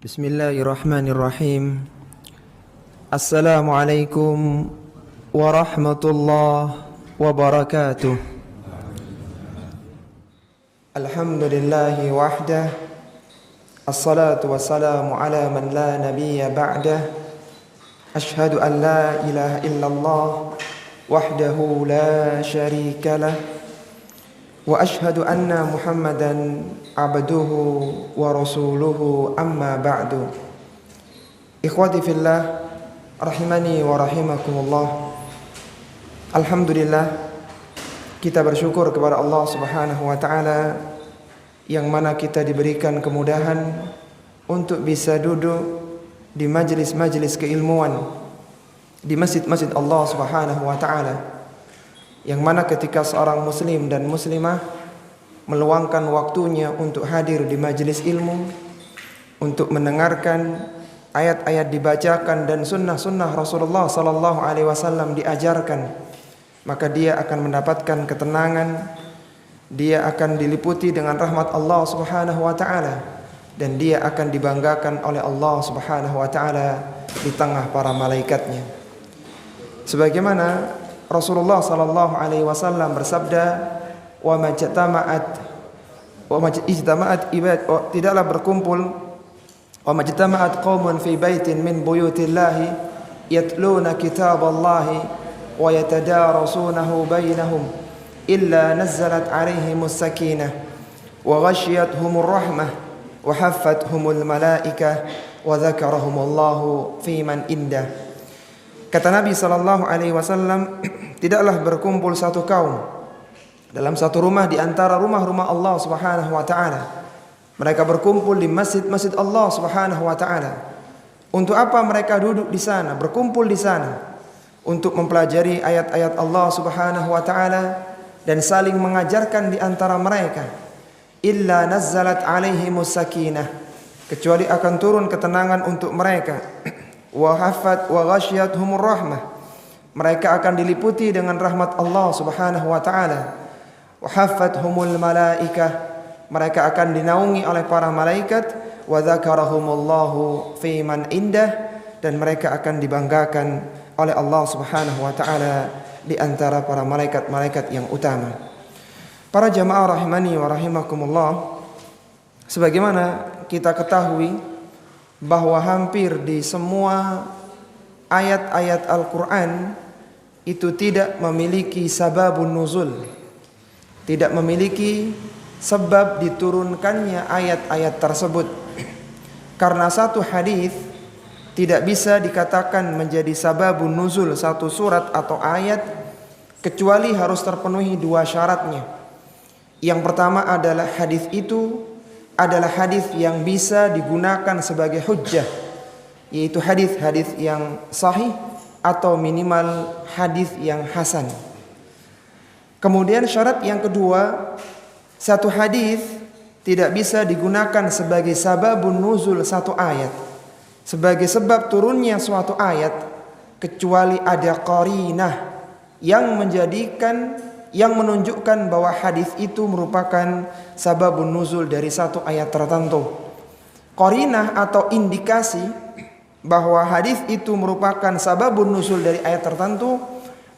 Bismillahirrahmanirrahim. Assalamualaikum warahmatullahi wabarakatuh. Alhamdulillahi wahdah. Assalatu wassalamu ala man la nabiyya ba'dah. Ashhadu an la ilaha illallah wahdahu la syarika lah. Wa ashhadu anna Muhammadan abduhu wa rasuluhu amma ba'du. Ikhwati fillah rahimani wa rahimakumullah. Alhamdulillah, kita bersyukur kepada Allah Subhanahu wa taala yang mana kita diberikan kemudahan untuk bisa duduk di majelis-majelis keilmuan di masjid-masjid Allah Subhanahu wa taala, yang mana ketika seorang muslim dan muslimah meluangkan waktunya untuk hadir di majelis ilmu, untuk mendengarkan ayat-ayat dibacakan dan sunnah-sunnah Rasulullah sallallahu alaihi wasallam diajarkan, maka dia akan mendapatkan ketenangan, dia akan diliputi dengan rahmat Allah Subhanahu wa taala, dan dia akan dibanggakan oleh Allah Subhanahu wa taala di tengah para malaikatnya. Sebagaimana Rasulullah sallallahu alaihi wasallam bersabda, wa majtama'at ibad, tidaklah berkumpul, wa majtama'at qaumun fi baitin min buyutillahi yatluna kitaballahi wa yatadarasunahu bainahum illa nazzalat alaihimus sakinah wa ghashiyatuhumur rahmah wa haffathumul malaikah wa dzakarahumullahu fi man indah. Kata Nabi sallallahu alaihi wasallam, tidaklah berkumpul satu kaum dalam satu rumah di antara rumah-rumah Allah Subhanahu wa taala. Mereka berkumpul di masjid-masjid Allah Subhanahu wa taala. Untuk apa mereka duduk di sana, berkumpul di sana? Untuk mempelajari ayat-ayat Allah Subhanahu wa taala dan saling mengajarkan di antara mereka. Illa nazzalat alaihimus sakinah, kecuali akan turun ketenangan untuk mereka. Wa haffat wa ghashiyatuhumur rahmah, mereka akan diliputi dengan rahmat Allah Subhanahu wa taala. Wa haffathumul malaikah, mereka akan dinaungi oleh para malaikat. Wa dzakarahumullahu fi man indah, dan mereka akan dibanggakan oleh Allah Subhanahu wa taala di antara para malaikat-malaikat yang utama. Para jamaah rahimani wa rahimakumullah, sebagaimana kita ketahui bahwa hampir di semua ayat-ayat Al-Quran itu tidak memiliki sababun nuzul, tidak memiliki sebab diturunkannya ayat-ayat tersebut. Karena satu hadis tidak bisa dikatakan menjadi sababun nuzul satu surat atau ayat kecuali harus terpenuhi dua syaratnya. Yang pertama adalah hadis itu adalah hadis yang bisa digunakan sebagai hujjah, yaitu hadis-hadis yang sahih atau minimal hadis yang hasan. Kemudian syarat yang kedua, satu hadis tidak bisa digunakan sebagai sababun nuzul satu ayat, sebagai sebab turunnya suatu ayat, kecuali ada qarinah yang menunjukkan bahwa hadis itu merupakan sababun nuzul dari satu ayat tertentu. Qarinah atau indikasi bahwa hadis itu merupakan sababun nuzul dari ayat tertentu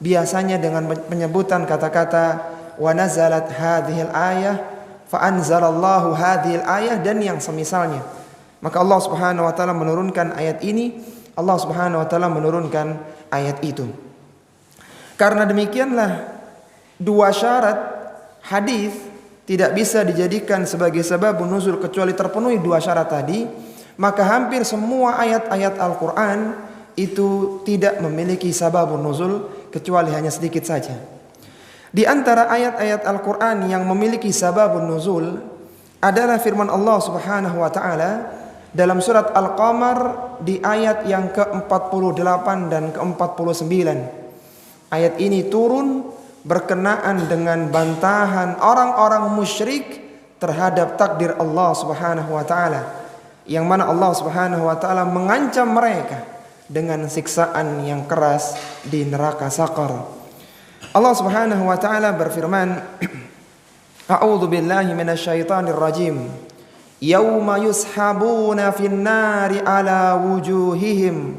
biasanya dengan penyebutan kata-kata wa nazalat hadhil ayah fa anzalallahu hadhil ayah dan yang semisalnya. Maka Allah Subhanahu wa taala menurunkan ayat ini, Allah Subhanahu wa taala menurunkan ayat itu. Karena demikianlah dua syarat hadis tidak bisa dijadikan sebagai sababun nuzul kecuali terpenuhi dua syarat tadi, maka hampir semua ayat-ayat Al-Quran itu tidak memiliki sababun nuzul kecuali hanya sedikit saja. Di antara ayat-ayat Al-Quran yang memiliki sababun nuzul adalah firman Allah Subhanahu wa taala dalam surat Al-Qamar di ayat yang ke-48 dan ke-49. Ayat ini turun berkenaan dengan bantahan orang-orang musyrik terhadap takdir Allah Subhanahu wa taala, yang mana Allah Subhanahu wa taala mengancam mereka dengan siksaan yang keras di neraka Saqar. Allah Subhanahu wa taala berfirman, A'udzu billahi minasyaitonir rajim. yauma yushabuna finnari ala wujuhihim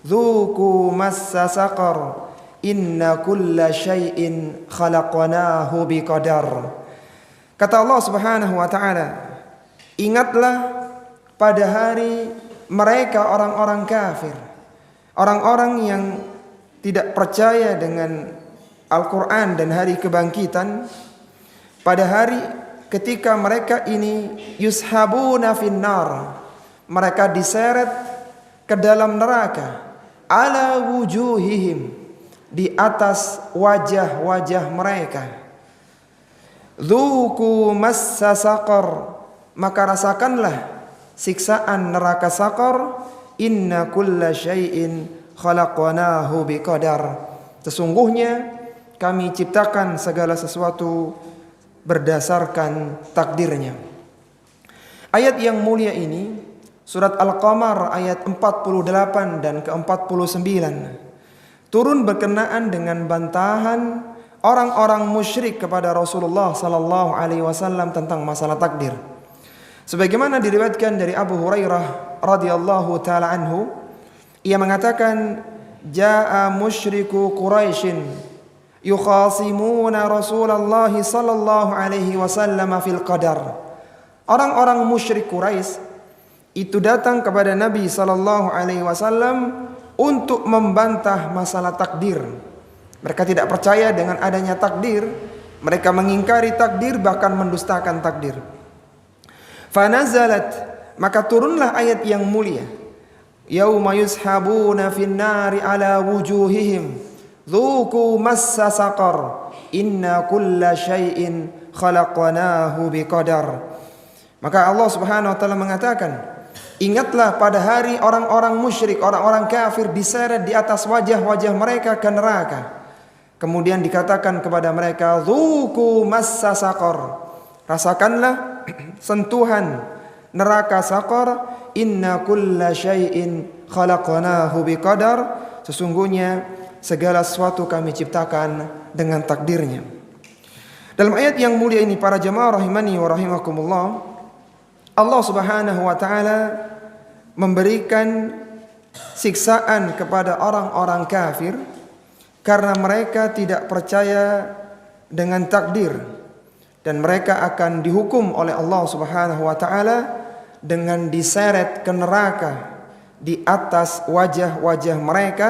dzuqu massa saqar inna kulla syai'in khalaqnahu biqadar. Kata Allah Subhanahu wa taala, ingatlah pada hari mereka orang-orang kafir, orang-orang yang tidak percaya dengan Al-Quran dan hari kebangkitan, pada hari ketika mereka ini yushabuna finnar, mereka diseret ke dalam neraka, ala wujuhihim, di atas wajah-wajah mereka, dzuqu massa saqar, maka rasakanlah siksaan neraka saqar, inna kulla syai'in khalaqnahu biqadar, sesungguhnya kami ciptakan segala sesuatu berdasarkan takdirnya. Ayat yang mulia ini surat Al-Qamar ayat 48 dan ke-49 turun berkenaan dengan bantahan orang-orang musyrik kepada Rasulullah sallallahu alaihi wasallam tentang masalah takdir. Sebagaimana diriwayatkan dari Abu Hurairah radhiyallahu taala anhu, ia mengatakan, jaa musyriku Quraisyin yukhasimuna Rasulullah sallallahu alaihi wasallam fil qadar. Orang-orang musyrik Quraisy itu datang kepada Nabi sallallahu alaihi wasallam untuk membantah masalah takdir. Mereka tidak percaya dengan adanya takdir, mereka mengingkari takdir, bahkan mendustakan takdir. Fanazalat, maka turunlah ayat yang mulia, yauma yushabuna finnari ala wujuhihim dzuqu massa saqar inna kulla syai'in khalaqnahu biqadar. Maka Allah Subhanahu wa taala mengatakan, ingatlah pada hari orang-orang musyrik, orang-orang kafir diseret di atas wajah-wajah mereka ke neraka. Kemudian dikatakan kepada mereka, dzuqu massa saqar, rasakanlah sentuhan neraka saqar, inna kulla syai'in khalaqnahu biqadar, sesungguhnya segala sesuatu kami ciptakan dengan takdirnya. Dalam ayat yang mulia ini para jemaah rahimani wa rahimakumullah, Allah Subhanahu wa taala memberikan siksaan kepada orang-orang kafir karena mereka tidak percaya dengan takdir, dan mereka akan dihukum oleh Allah Subhanahu wa taala dengan diseret ke neraka di atas wajah-wajah mereka,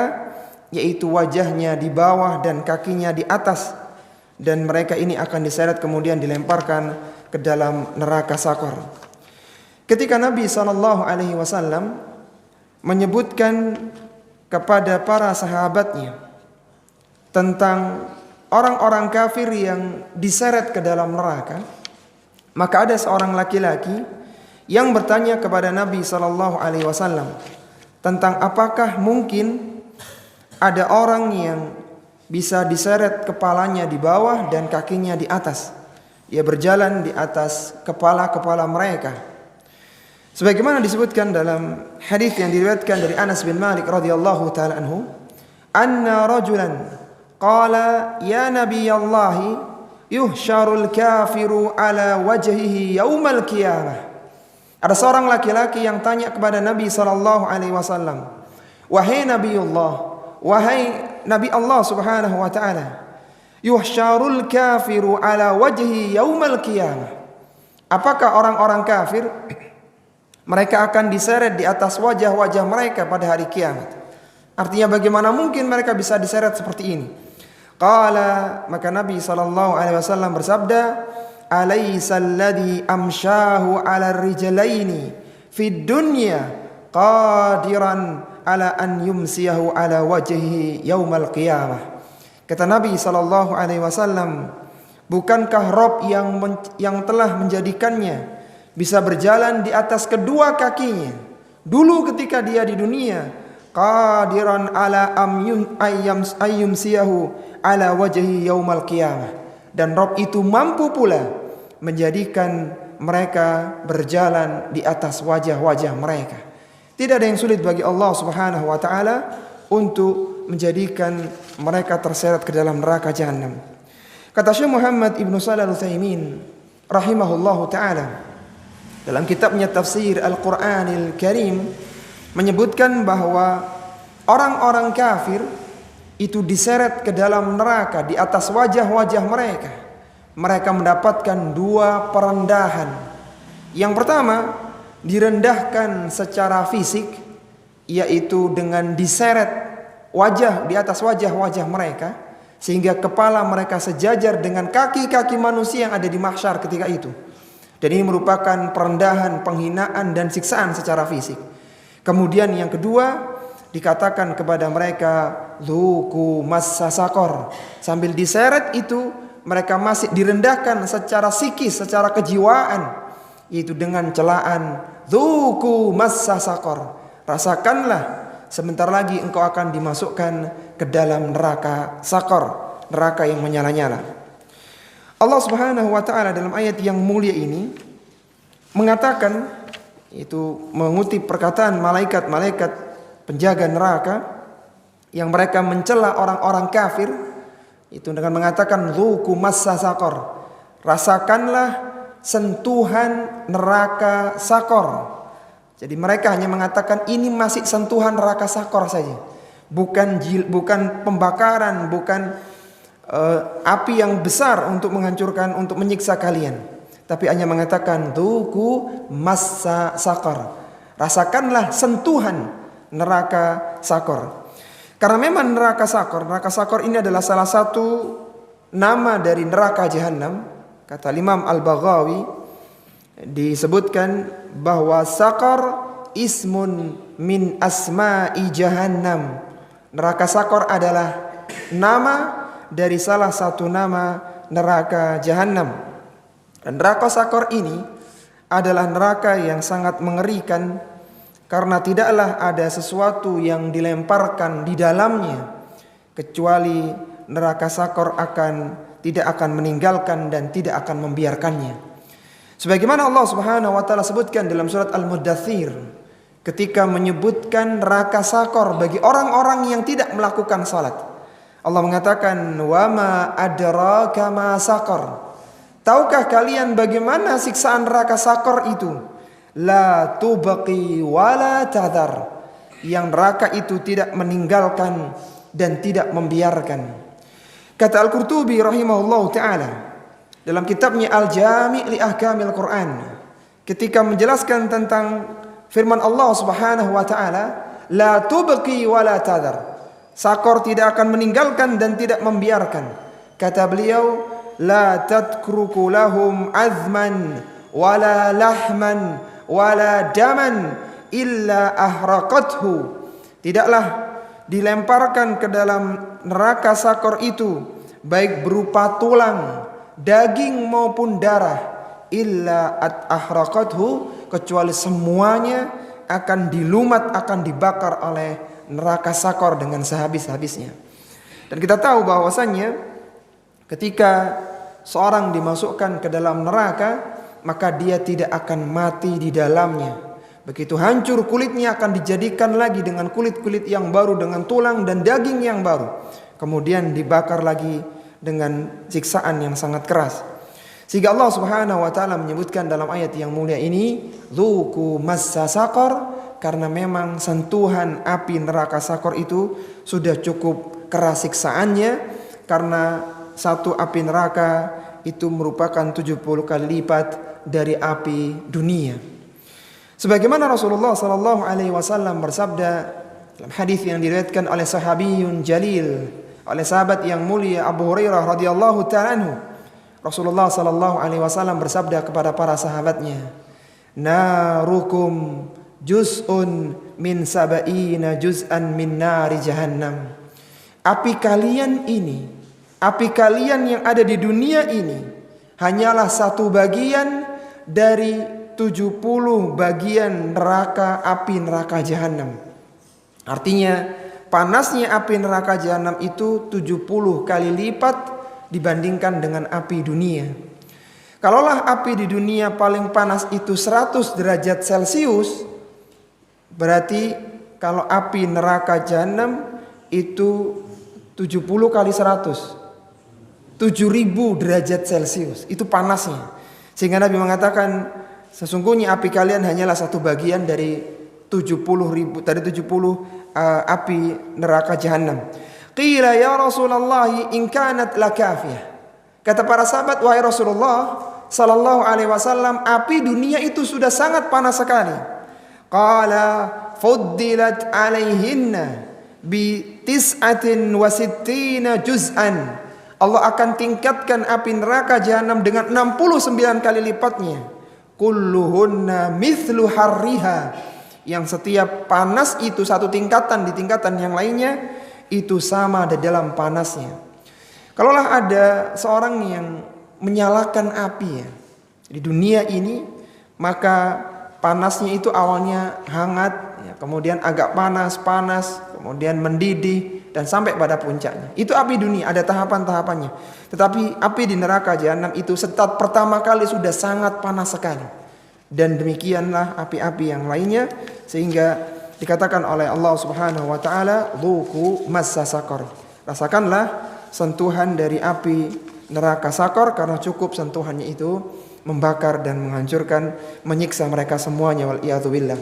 yaitu wajahnya di bawah dan kakinya di atas, dan mereka ini akan diseret kemudian dilemparkan ke dalam neraka saqar. Ketika Nabi SAW menyebutkan kepada para sahabatnya tentang orang-orang kafir yang diseret ke dalam neraka, maka ada seorang laki-laki yang bertanya kepada Nabi SAW tentang apakah mungkin ada orang yang bisa diseret kepalanya di bawah dan kakinya di atas. Dia berjalan di atas kepala-kepala mereka. Sebagaimana disebutkan dalam hadis yang diriwayatkan dari Anas bin Malik radhiyallahu taala anhu, anna rajulan qala ya nabiyallahi yuhsyarul kafiru ala wajhihi yaumal qiyamah. Ada seorang laki-laki yang tanya kepada Nabi sallallahu alaihi wasallam, wahai Nabiullah, wahai Nabi Allah Subhanahu wa taala, yuhsyarul kafiru ala wajhi yaumal qiyamah. Apakah orang-orang kafir mereka akan diseret di atas wajah-wajah mereka pada hari kiamat? Artinya bagaimana mungkin mereka bisa diseret seperti ini? Qala, maka Nabi sallallahu alaihi wasallam bersabda, alaysa alladhi amshahu ala rijlaini fid dunya qadiran ala an yumsiyahu ala wajhihi yaumal qiyamah. Kata Nabi sallallahu alaihi wasallam, bukankah Rabb yang telah menjadikannya bisa berjalan di atas kedua kakinya dulu ketika dia di dunia, qadiran ala ayyumsiyahu ala wajhi yaumal qiyamah, dan Rabb itu mampu pula menjadikan mereka berjalan di atas wajah-wajah mereka. Tidak ada yang sulit bagi Allah Subhanahu wa taala untuk menjadikan mereka terseret ke dalam neraka jahanam. Kata Syekh Muhammad Ibnu Shalih Al-Utsaimin rahimahullahu taala, dalam kitabnya Tafsir Al-Qur'anil Karim menyebutkan bahwa orang-orang kafir itu diseret ke dalam neraka di atas wajah-wajah mereka. Mereka mendapatkan dua perendahan. Yang pertama, direndahkan secara fisik, yaitu dengan diseret wajah di atas wajah-wajah mereka, sehingga kepala mereka sejajar dengan kaki-kaki manusia yang ada di mahsyar ketika itu. Dan ini merupakan perendahan, penghinaan dan siksaan secara fisik. Kemudian yang kedua, dikatakan kepada mereka dzuqu massa saqar. Sambil diseret itu mereka masih direndahkan secara psikis, secara kejiwaan, yaitu dengan celaan dzuqu massa saqar. Rasakanlah, sebentar lagi engkau akan dimasukkan ke dalam neraka saqar, neraka yang menyala-nyala. Allah Subhanahu wa taala dalam ayat yang mulia ini mengatakan, itu mengutip perkataan malaikat-malaikat penjaga neraka yang mereka mencela orang-orang kafir, itu dengan mengatakan dzuqu massa saqar. Rasakanlah sentuhan neraka saqar. Jadi mereka hanya mengatakan ini masih sentuhan neraka saqar saja. Bukan pembakaran, bukan api yang besar untuk menghancurkan, untuk menyiksa kalian, tapi hanya mengatakan dzuqu massa saqar. Rasakanlah sentuhan neraka saqar. Karena memang neraka saqar ini adalah salah satu nama dari neraka jahanam. Kata Imam Al-Baghawi, disebutkan bahwa saqar ismun min asma'i jahannam. Neraka saqar adalah nama dari salah satu nama neraka jahanam. Dan neraka saqar ini adalah neraka yang sangat mengerikan, karena tidaklah ada sesuatu yang dilemparkan di dalamnya kecuali neraka saqar tidak akan meninggalkan dan tidak akan membiarkannya. Sebagaimana Allah Subhanahu wa taala sebutkan dalam surat Al-Muddathir ketika menyebutkan neraka saqar bagi orang-orang yang tidak melakukan salat. Allah mengatakan, "Wa ma adraka ma saqar." Tahukah kalian bagaimana siksaan neraka saqar itu? La tubqi wa la tadhar. Yang neraka itu tidak meninggalkan dan tidak membiarkan. Kata Al-Qurtubi rahimahullahu taala dalam kitabnya Al-Jami' li Ahkamil Quran, ketika menjelaskan tentang firman Allah Subhanahu wa taala, la tubqi wa la tadhar. Saqar tidak akan meninggalkan dan tidak membiarkan. Kata beliau, la tadkruku lahum azman wala lahman wala daman illa ahraqathu. Tidaklah dilemparkan ke dalam neraka saqar itu baik berupa tulang, daging maupun darah, illa ahraqathu, kecuali semuanya akan dilumat, akan dibakar oleh neraka saqar dengan sehabis-habisnya. Dan kita tahu bahwasannya ketika seorang dimasukkan ke dalam neraka, maka dia tidak akan mati di dalamnya. Begitu hancur kulitnya akan dijadikan lagi dengan kulit-kulit yang baru, dengan tulang dan daging yang baru. Kemudian dibakar lagi dengan siksaan yang sangat keras. Sehingga Allah Subhanahu wa taala menyebutkan dalam ayat yang mulia ini, dzuqu massa saqar, karena memang sentuhan api neraka saqar itu sudah cukup keras siksaannya, karena satu api neraka itu merupakan 70 kali lipat dari api dunia. Sebagaimana Rasulullah sallallahu alaihi wasallam bersabda dalam hadis yang diriwayatkan oleh sahabiyun jalil, oleh sahabat yang mulia Abu Hurairah radhiyallahu ta'ala anhu, Rasulullah sallallahu alaihi wasallam bersabda kepada para sahabatnya, narukum juz'un min sab'ina juz'an min nari jahannam. Api kalian ini, api kalian yang ada di dunia ini hanyalah satu bagian dari 70 bagian api neraka jahanam. Artinya panasnya api neraka jahanam itu 70 kali lipat dibandingkan dengan api dunia. Kalaulah api di dunia paling panas itu 100 derajat Celcius, berarti kalau api neraka jahanam itu 70 kali 100, 7000 derajat Celcius. Itu panasnya. Sehingga Nabi mengatakan sesungguhnya api kalian hanyalah satu bagian dari 70 api neraka jahanam. Qila ya Rasulullah in kanat lakafiyah. Kata para sahabat, wahai Rasulullah sallallahu alaihi wasallam, api dunia itu sudah sangat panas sekali. Qala fuddilat alaihinna bi tis'atin wa sittina juz'an. Allah akan tingkatkan api neraka jahanam dengan 69 kali lipatnya. Kulluhunna mithlu harriha, yang setiap panas itu satu tingkatan di tingkatan yang lainnya itu sama di dalam panasnya. Kalaulah ada seorang yang menyalakan api ya di dunia ini, maka panasnya itu awalnya hangat, ya, kemudian agak panas, kemudian mendidih dan sampai pada puncaknya. Itu api dunia, ada tahapan-tahapannya. Tetapi api di neraka jahanam itu start pertama kali sudah sangat panas sekali. Dan demikianlah api-api yang lainnya, sehingga dikatakan oleh Allah Subhanahu wa taala, "Dzuqu massa saqar." Rasakanlah sentuhan dari api neraka sakor, karena cukup sentuhannya itu membakar dan menghancurkan, menyiksa mereka semuanya, wal iyadzu billah.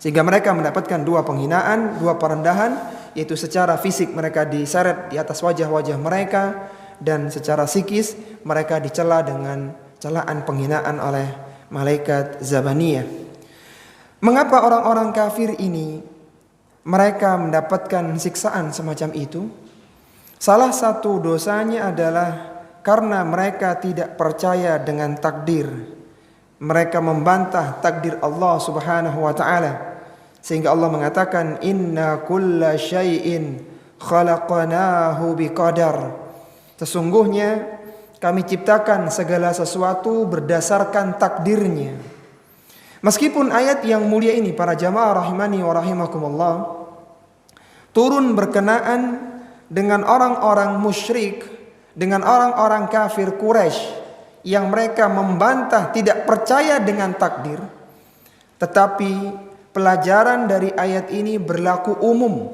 Sehingga mereka mendapatkan dua penghinaan, dua perendahan, yaitu secara fisik mereka diseret di atas wajah-wajah mereka, dan secara psikis mereka dicela dengan celaan penghinaan oleh malaikat Zabaniyah. Mengapa orang-orang kafir ini mereka mendapatkan siksaan semacam itu? Salah satu dosanya adalah karena mereka tidak percaya dengan takdir. Mereka membantah takdir Allah Subhanahu wa taala. Sehingga Allah mengatakan, "Inna kulla syai'in khalaqnahu biqadar." Sesungguhnya kami ciptakan segala sesuatu berdasarkan takdirnya. Meskipun ayat yang mulia ini, para jamaah rahimani wa rahimakumullah, turun berkenaan dengan orang-orang musyrik, dengan orang-orang kafir Quraisy yang mereka membantah, tidak percaya dengan takdir, tetapi pelajaran dari ayat ini berlaku umum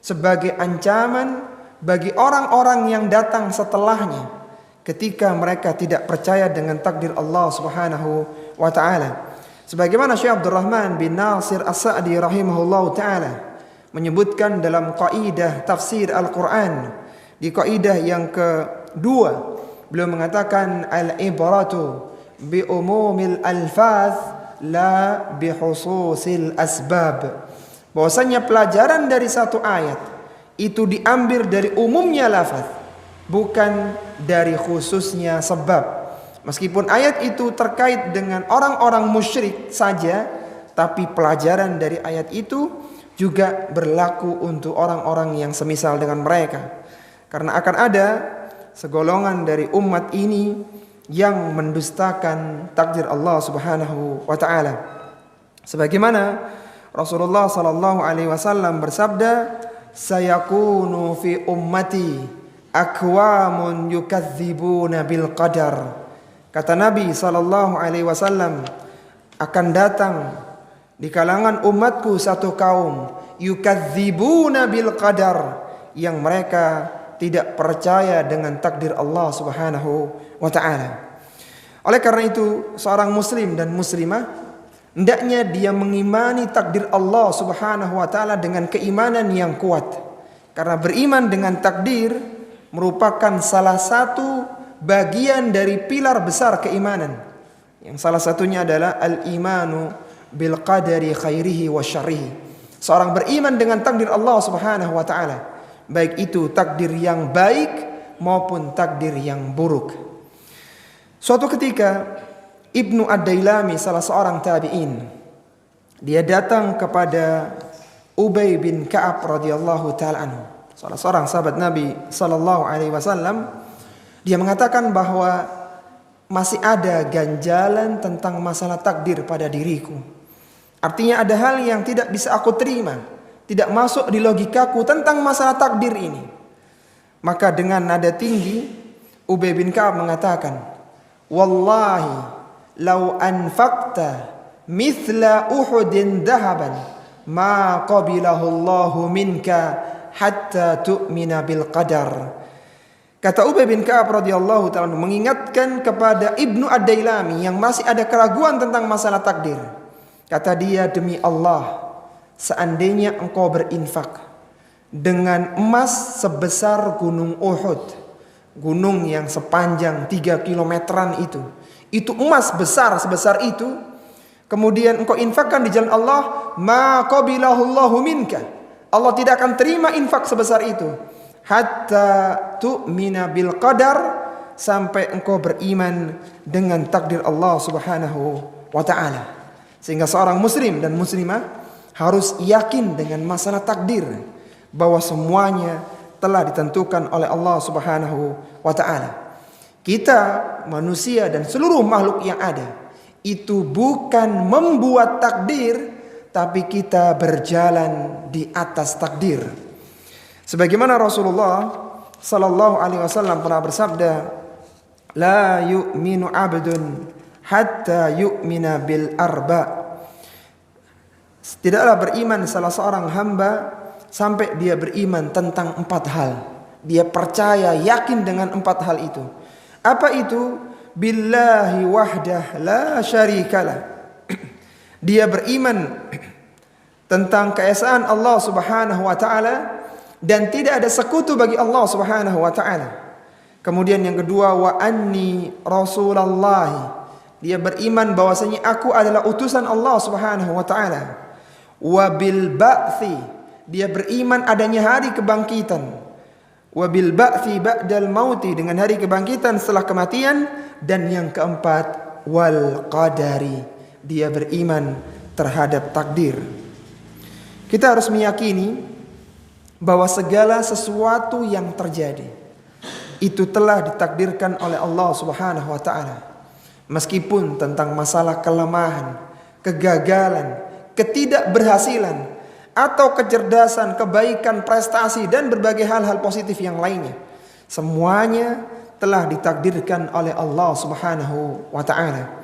sebagai ancaman bagi orang-orang yang datang setelahnya ketika mereka tidak percaya dengan takdir Allah Subhanahu wa taala. Sebagaimana Syekh Abdurrahman bin Nasir As-Sa'di rahimahullahu taala menyebutkan dalam kaidah tafsir Al-Quran, di kaidah yang kedua, beliau mengatakan al-ibratu bi umumil alfaz la bi khususil asbab. Bahwasanya pelajaran dari satu ayat itu diambil dari umumnya lafaz, bukan dari khususnya sebab. Meskipun ayat itu terkait dengan orang-orang musyrik saja, tapi pelajaran dari ayat itu juga berlaku untuk orang-orang yang semisal dengan mereka. Karena akan ada segolongan dari umat ini yang mendustakan takdir Allah Subhanahu wa taala. Sebagaimana Rasulullah sallallahu alaihi wasallam bersabda, "Sayakunu fi ummati aqwamun yukadzibuna bil qadar." Kata Nabi sallallahu alaihi wasallam, akan datang di kalangan umatku satu kaum yukadzibuna bil qadar, yang mereka tidak percaya dengan takdir Allah Subhanahu wa taala. Oleh karena itu, seorang muslim dan muslimah hendaknya dia mengimani takdir Allah Subhanahu wa taala dengan keimanan yang kuat. Karena beriman dengan takdir merupakan salah satu bagian dari pilar besar keimanan. Yang salah satunya adalah al-imanu bil qadari khairihi wa syarrihi. Seorang beriman dengan takdir Allah Subhanahu wa taala, baik itu takdir yang baik maupun takdir yang buruk. Suatu ketika Ibnu Ad-Dailami, salah seorang tabi'in, dia datang kepada Ubay bin Ka'ab radhiyallahu taala anhu, salah seorang sahabat Nabi sallallahu alaihi wasallam. Dia mengatakan bahwa masih ada ganjalan tentang masalah takdir pada diriku. Artinya ada hal yang tidak bisa aku terima, tidak masuk di logikaku tentang masalah takdir ini. Maka dengan nada tinggi Ubay bin Ka'ab mengatakan, "Wallahi law anfaqta mithla Uhudin dhahaban ma qabilahu Allahu minka hatta tu'mina bil qadar." Kata Ubay bin Ka'ab radhiyallahu ta'ala mengingatkan kepada Ibnu Ad-Dailami yang masih ada keraguan tentang masalah takdir. Kata dia, demi Allah, seandainya engkau berinfak dengan emas sebesar gunung Uhud, gunung yang sepanjang 3 kilometeran itu emas besar sebesar itu, kemudian engkau infakkan di jalan Allah, ma qabilahullahu minka, Allah tidak akan terima infak sebesar itu, hatta tu'mina bil qadar, sampai engkau beriman dengan takdir Allah Subhanahu wa ta'ala. Sehingga seorang muslim dan muslimah harus yakin dengan masalah takdir, bahwa semuanya telah ditentukan oleh Allah Subhanahu wa ta'ala. Kita manusia dan seluruh makhluk yang ada itu bukan membuat takdir, tapi kita berjalan di atas takdir. Sebagaimana Rasulullah sallallahu alaihi wasallam pernah bersabda, la yu'minu 'abdun hatta yu'mina bil arba. Tidaklah beriman salah seorang hamba sampai dia beriman tentang 4 hal. Dia percaya, yakin dengan 4 hal itu. Apa itu? Billahi wahdah la syarikalah. Dia beriman tentang keesaan Allah Subhanahu wa ta'ala dan tidak ada sekutu bagi Allah Subhanahu wa ta'ala. Kemudian yang kedua, wa anni Rasulullah. Dia beriman bahwasanya aku adalah utusan Allah Subhanahu wa ta'ala. Wa bil ba'thi. Dia beriman adanya hari kebangkitan. Wa bil ba'thi ba'dal mauti, dengan hari kebangkitan setelah kematian. Dan yang keempat, wal qadari. Dia beriman terhadap takdir. Kita harus meyakini bahwa segala sesuatu yang terjadi itu telah ditakdirkan oleh Allah Subhanahu wa ta'ala. Meskipun tentang masalah kelemahan, kegagalan, ketidakberhasilan, atau kecerdasan, kebaikan, prestasi, dan berbagai hal-hal positif yang lainnya, semuanya telah ditakdirkan oleh Allah Subhanahu wa ta'ala.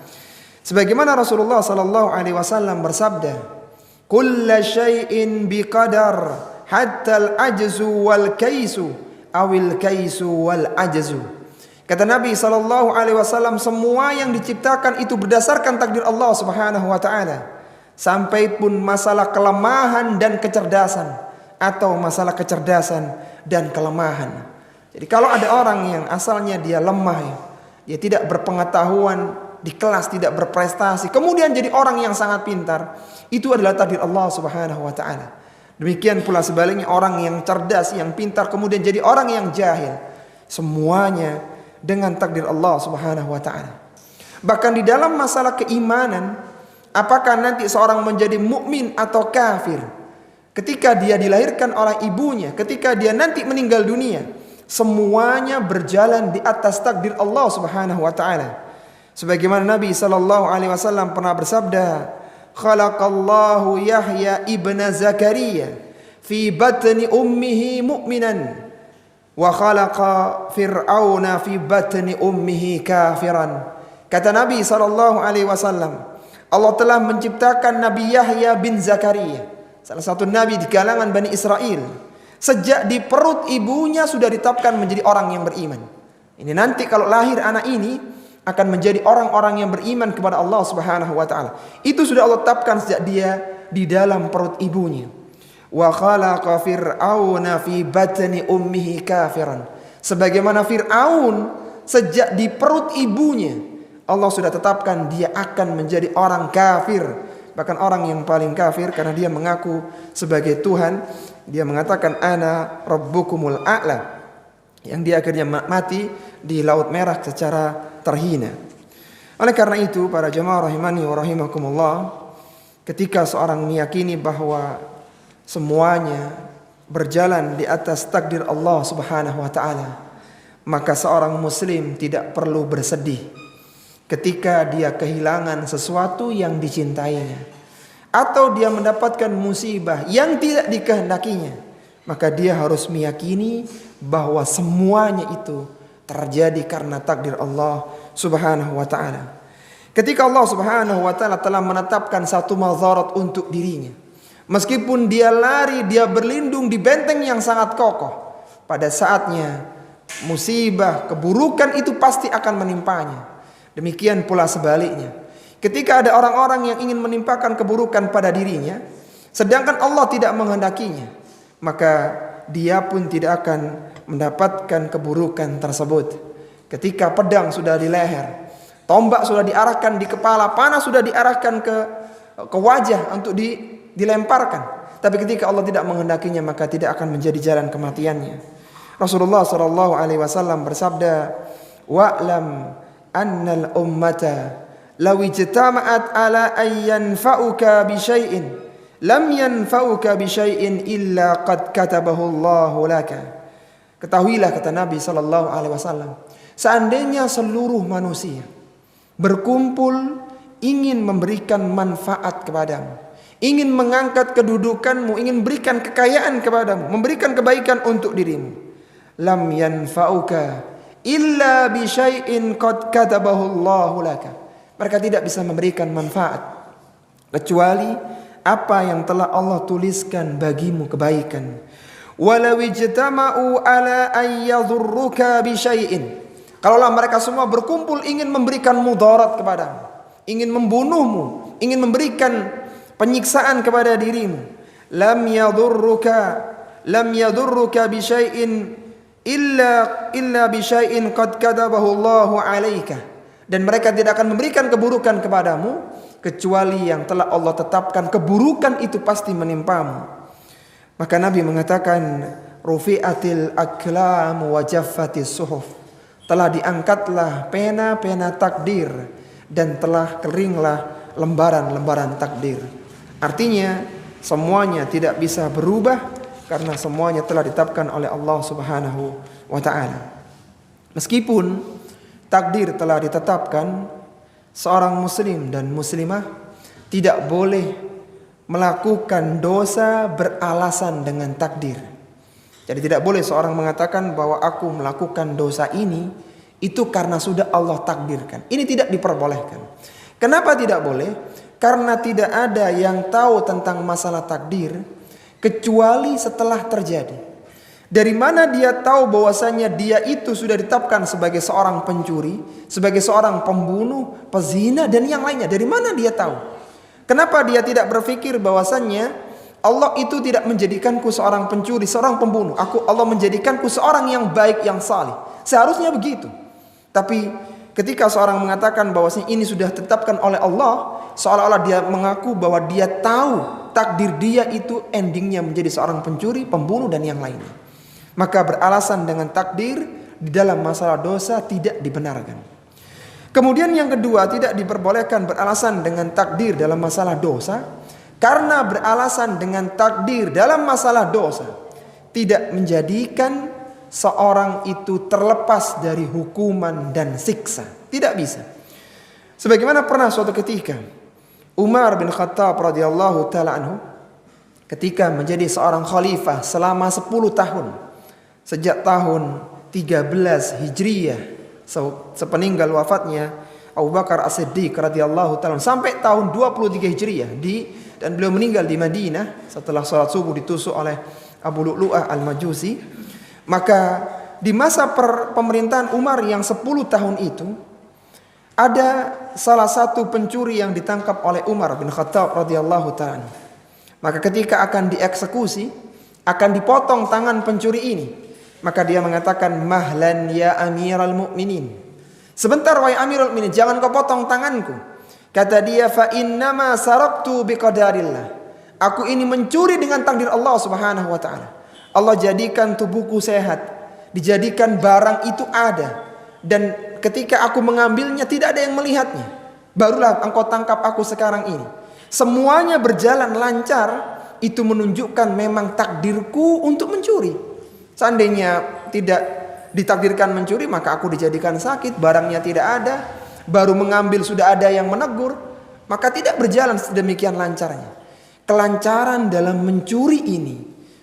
Sebagaimana Rasulullah sallallahu alaihi wasallam bersabda, "Kullu syai'in biqadar, hatta al-ajzu wal kaisu, awil kaisu wal ajzu." Kata Nabi sallallahu alaihi wasallam, semua yang diciptakan itu berdasarkan takdir Allah Subhanahu wa ta'ala. Sampai pun masalah kelemahan dan kecerdasan, atau masalah kecerdasan dan kelemahan. Jadi kalau ada orang yang asalnya dia lemah, dia tidak berpengetahuan di kelas, tidak berprestasi, kemudian jadi orang yang sangat pintar, itu adalah takdir Allah Subhanahu wa ta'ala. Demikian pula sebaliknya, orang yang cerdas, yang pintar, kemudian jadi orang yang jahil, semuanya dengan takdir Allah Subhanahu wa ta'ala. Bahkan di dalam masalah keimanan, apakah nanti seorang menjadi mukmin atau kafir, ketika dia dilahirkan oleh ibunya, ketika dia nanti meninggal dunia, semuanya berjalan di atas takdir Allah Subhanahu wa ta'ala. Sebagaimana Nabi sallallahu alaihi wasallam pernah bersabda, "Khalaqallahu Yahya ibn Zakaria fi batni ummihi mu'minan, wa khalaqa Fir'auna fi batni ummihi kafiran." Kata Nabi sallallahu alaihi wasallam, Allah telah menciptakan Nabi Yahya bin Zakaria, salah satu nabi di kalangan Bani Israel. Sejak di perut ibunya sudah ditetapkan menjadi orang yang beriman. Ini nanti kalau lahir anak ini akan menjadi orang-orang yang beriman kepada Allah Subhanahu wa ta'ala. Itu sudah Allah tetapkan sejak dia di dalam perut ibunya. Wa khalaqa Fir'auna fi batni ummihi kafiran. Sebagaimana Fir'aun sejak di perut ibunya, Allah sudah tetapkan dia akan menjadi orang kafir. Bahkan orang yang paling kafir karena dia mengaku sebagai Tuhan. Dia mengatakan ana rabbukumul a'la. Yang dia akhirnya mati di Laut Merah secara terhina. Oleh karena itu, para jemaah rahimani wa rahimakumullah, ketika seorang meyakini bahwa semuanya berjalan di atas takdir Allah Subhanahu wa ta'ala, maka seorang muslim tidak perlu bersedih ketika dia kehilangan sesuatu yang dicintainya, atau dia mendapatkan musibah yang tidak dikehendakinya. Maka dia harus meyakini bahwa semuanya itu terjadi karena takdir Allah Subhanahu wa ta'ala. Ketika Allah Subhanahu wa ta'ala telah menetapkan satu madharat untuk dirinya, meskipun dia lari, dia berlindung di benteng yang sangat kokoh, pada saatnya musibah, keburukan itu pasti akan menimpanya. Demikian pula sebaliknya. Ketika ada orang-orang yang ingin menimpakan keburukan pada dirinya, sedangkan Allah tidak menghendakinya, maka dia pun tidak akan mendapatkan keburukan tersebut. Ketika pedang sudah di leher, tombak sudah diarahkan di kepala, panah sudah diarahkan ke wajah untuk dilemparkan. Tapi ketika Allah tidak menghendakinya, maka tidak akan menjadi jalan kematiannya. Rasulullah SAW bersabda, "Wa'lam annal ummata law ijtama'at ala an yanfa'uka bi syai'in lam yanfa'uka bi syai'in illa qad katabahu Allahu laka." Ketahuilah, kata Nabi SAW, seandainya seluruh manusia berkumpul ingin memberikan manfaat kepadamu, ingin mengangkat kedudukanmu, ingin berikan kekayaan kepadamu, memberikan kebaikan untuk dirimu, lam yanfa'uka illa bi syai'in qad katabahu Allahu laka. Mereka tidak bisa memberikan manfaat kecuali apa yang telah Allah tuliskan bagimu kebaikan. Walau ijtama'u ala an yadhurruka bi syai'in, kalaulah mereka semua berkumpul ingin memberikan mudarat kepadamu, ingin membunuhmu, ingin memberikan penyiksaan kepada dirimu, lam yadurruka bi syai'in illa bi syai'in qad katabahu Allahu 'alaika. Dan mereka tidak akan memberikan keburukan kepadamu kecuali yang telah Allah tetapkan keburukan itu pasti menimpamu. Maka Nabi mengatakan, rufi'atil aqlam wa jaffatis suhuf, telah diangkatlah pena-pena takdir dan telah keringlah lembaran-lembaran takdir. Artinya semuanya tidak bisa berubah karena semuanya telah ditetapkan oleh Allah Subhanahu wa taala. Meskipun takdir telah ditetapkan, seorang muslim dan muslimah tidak boleh melakukan dosa beralasan dengan takdir. Jadi tidak boleh seorang mengatakan bahwa aku melakukan dosa ini itu karena sudah Allah takdirkan. Ini tidak diperbolehkan. Kenapa tidak boleh? Karena tidak ada yang tahu tentang masalah takdir kecuali setelah terjadi. Dari mana dia tahu bahwasanya dia itu sudah ditetapkan sebagai seorang pencuri, sebagai seorang pembunuh, pezina dan yang lainnya? Dari mana dia tahu? Kenapa dia tidak berpikir bahwasanya Allah itu tidak menjadikanku seorang pencuri, seorang pembunuh. Allah menjadikanku seorang yang baik, yang saleh. Seharusnya begitu. Tapi ketika seorang mengatakan bahwasanya ini sudah ditetapkan oleh Allah, seolah-olah dia mengaku bahwa dia tahu takdir dia itu endingnya menjadi seorang pencuri, pembunuh dan yang lainnya. Maka beralasan dengan takdir di dalam masalah dosa tidak dibenarkan. Kemudian yang kedua, tidak diperbolehkan beralasan dengan takdir dalam masalah dosa, karena beralasan dengan takdir dalam masalah dosa tidak menjadikan seorang itu terlepas dari hukuman dan siksa. Tidak bisa. Sebagaimana pernah suatu ketika Umar bin Khattab radhiyallahu taala anhu ketika menjadi seorang khalifah selama 10 tahun, sejak tahun 13 Hijriyah sepeninggal wafatnya Abu Bakar As-Siddiq radhiyallahu taala sampai tahun 23 Hijriah dan beliau meninggal di Madinah setelah salat subuh ditusuk oleh Abu Lu'lu'ah Al-Majusi. Maka di masa pemerintahan Umar yang 10 tahun itu ada salah satu pencuri yang ditangkap oleh Umar bin Khattab radhiyallahu taala. Maka ketika akan dieksekusi, akan dipotong tangan pencuri ini, maka dia mengatakan, mahlan ya amiral mu'minin. Sebentar wahai amirul mu'minin, jangan kau potong tanganku. Kata dia, fa innama sarabtu biqadarillah. Aku ini mencuri dengan takdir Allah Subhanahu wa taala. Allah jadikan tubuhku sehat, dijadikan barang itu ada, dan ketika aku mengambilnya tidak ada yang melihatnya. Barulah engkau tangkap aku sekarang ini. Semuanya berjalan lancar, itu menunjukkan memang takdirku untuk mencuri. Seandainya tidak ditakdirkan mencuri, maka aku dijadikan sakit, barangnya tidak ada, baru mengambil sudah ada yang menegur, maka tidak berjalan sedemikian lancarnya. Kelancaran dalam mencuri ini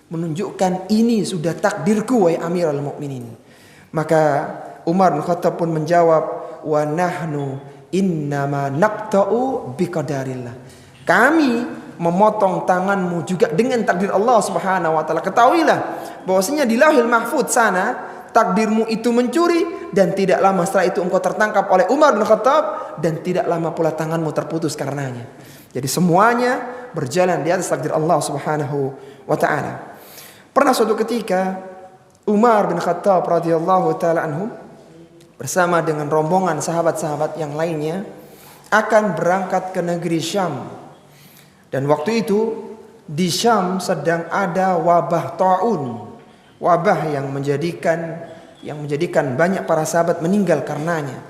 menunjukkan ini sudah takdirku wahai Amirul Mukminin. Maka Umar bin Khattab pun menjawab, wa nahnu innama naqta'u biqadarillah. Kami memotong tanganmu juga dengan takdir Allah Subhanahu wa taala. Ketahuilah bahwasanya di Lauhil Mahfuz sana takdirmu itu mencuri, dan tidak lama setelah itu engkau tertangkap oleh Umar bin Khattab, dan tidak lama pula tanganmu terputus karenanya. Jadi semuanya berjalan di atas takdir Allah Subhanahu wa taala. Pernah suatu ketika Umar bin Khattab radhiyallahu taala anhu bersama dengan rombongan sahabat-sahabat yang lainnya akan berangkat ke negeri Syam. Dan waktu itu di Syam sedang ada wabah taun, wabah yang menjadikan banyak para sahabat meninggal karenanya.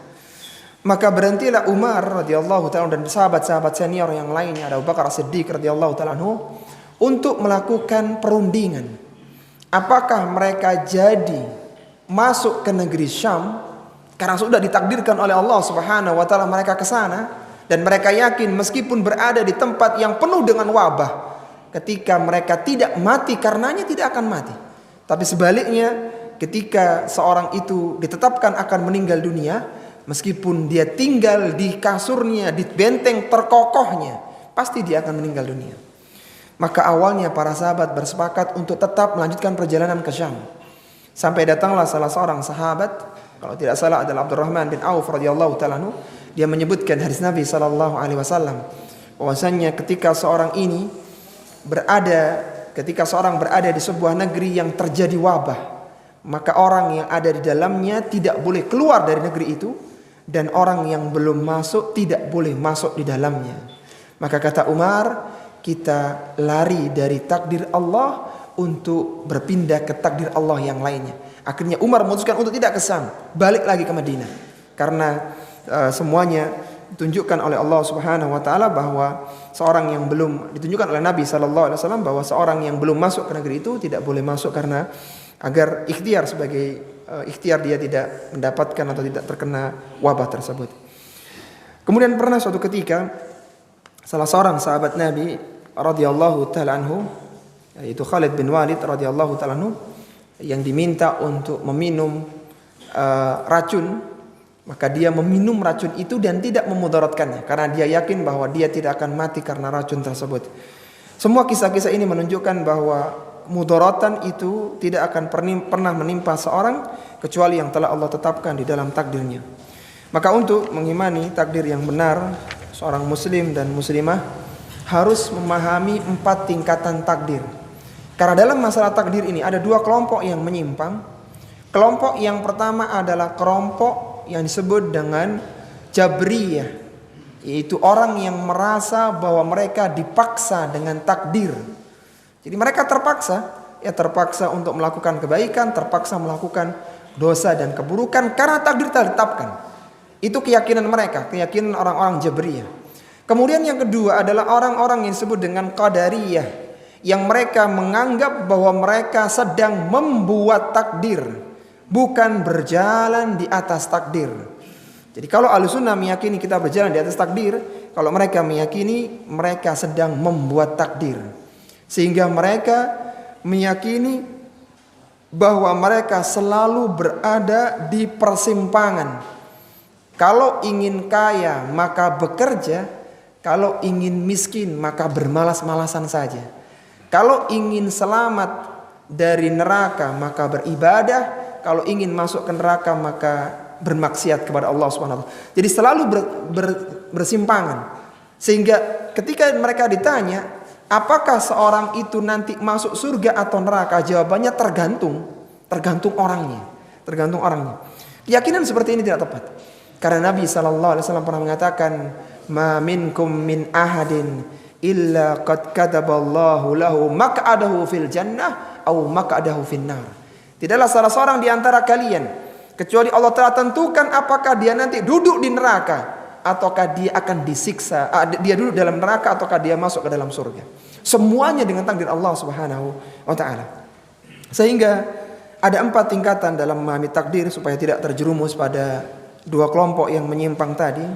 Maka berhentilah Umar radhiyallahu taala dan sahabat-sahabat senior yang lainnya, ada Abu Bakar As-Siddiq radhiyallahu taala anhu, untuk melakukan perundingan. Apakah mereka jadi masuk ke negeri Syam karena sudah ditakdirkan oleh Allah Subhanahu wa taala mereka ke sana, dan mereka yakin meskipun berada di tempat yang penuh dengan wabah, ketika mereka tidak mati karenanya tidak akan mati. Tapi sebaliknya, ketika seorang itu ditetapkan akan meninggal dunia, meskipun dia tinggal di kasurnya, di benteng terkokohnya, pasti dia akan meninggal dunia. Maka awalnya para sahabat bersepakat untuk tetap melanjutkan perjalanan ke Syam. Sampai datanglah salah seorang sahabat, kalau tidak salah adalah Abdurrahman bin Auf radhiyallahu taala anhu, dia menyebutkan hadis Nabi sallallahu alaihi wasallam bahwasanya ketika seorang berada di sebuah negeri yang terjadi wabah, maka orang yang ada di dalamnya tidak boleh keluar dari negeri itu, dan orang yang belum masuk tidak boleh masuk di dalamnya. Maka kata Umar, kita lari dari takdir Allah untuk berpindah ke takdir Allah yang lainnya. Akhirnya Umar memutuskan untuk tidak ke Syam, balik lagi ke Madinah, karena semuanya ditunjukkan oleh Allah Subhanahu wa taala bahwa seorang yang belum ditunjukkan oleh Nabi sallallahu alaihi wasallam bahwa seorang yang belum masuk ke negeri itu tidak boleh masuk, karena agar ikhtiar sebagai ikhtiar dia tidak mendapatkan atau tidak terkena wabah tersebut. Kemudian pernah suatu ketika salah seorang sahabat Nabi radhiyallahu taala anhu, yaitu Khalid bin Walid radhiyallahu taala anhu, yang diminta untuk meminum racun, maka dia meminum racun itu dan tidak memudaratkannya, karena dia yakin bahwa dia tidak akan mati karena racun tersebut. Semua kisah-kisah ini menunjukkan bahwa mudaratan itu tidak akan pernah menimpa seorang kecuali yang telah Allah tetapkan di dalam takdirnya. Maka untuk mengimani takdir yang benar, seorang muslim dan muslimah harus memahami 4 tingkatan takdir. Karena dalam masalah takdir ini ada 2 kelompok yang menyimpang. Kelompok yang pertama adalah kelompok yang disebut dengan Jabriyah, yaitu orang yang merasa bahwa mereka dipaksa dengan takdir. Jadi mereka terpaksa untuk melakukan kebaikan, terpaksa melakukan dosa dan keburukan karena takdir telah ditetapkan. Itu keyakinan mereka, keyakinan orang-orang Jabriyah. Kemudian yang kedua adalah orang-orang yang disebut dengan Qadariyah, yang mereka menganggap bahwa mereka sedang membuat takdir, bukan berjalan di atas takdir. Jadi kalau Ahlussunnah meyakini kita berjalan di atas takdir, kalau mereka meyakini mereka sedang membuat takdir. Sehingga mereka meyakini bahwa mereka selalu berada di persimpangan. Kalau ingin kaya maka bekerja, kalau ingin miskin maka bermalas-malasan saja. Kalau ingin selamat dari neraka maka beribadah, kalau ingin masuk ke neraka maka bermaksiat kepada Allah Subhanahu wa taala. Jadi selalu bersimpangan. Sehingga ketika mereka ditanya, apakah seorang itu nanti masuk surga atau neraka? Jawabannya tergantung orangnya. Keyakinan seperti ini tidak tepat. Karena Nabi sallallahu alaihi wasallam pernah mengatakan, "Ma minkum min ahadin illa qad kataballahu lahu maq'adahu fil jannah aw maq'adahu fin nar." Tidaklah salah seorang di antara kalian kecuali Allah telah tentukan apakah dia nanti duduk di neraka ataukah dia akan disiksa, dia duduk dalam neraka ataukah dia masuk ke dalam surga. Semuanya dengan takdir Allah Subhanahu wa taala. Sehingga ada 4 tingkatan dalam memahami takdir supaya tidak terjerumus pada 2 kelompok yang menyimpang tadi.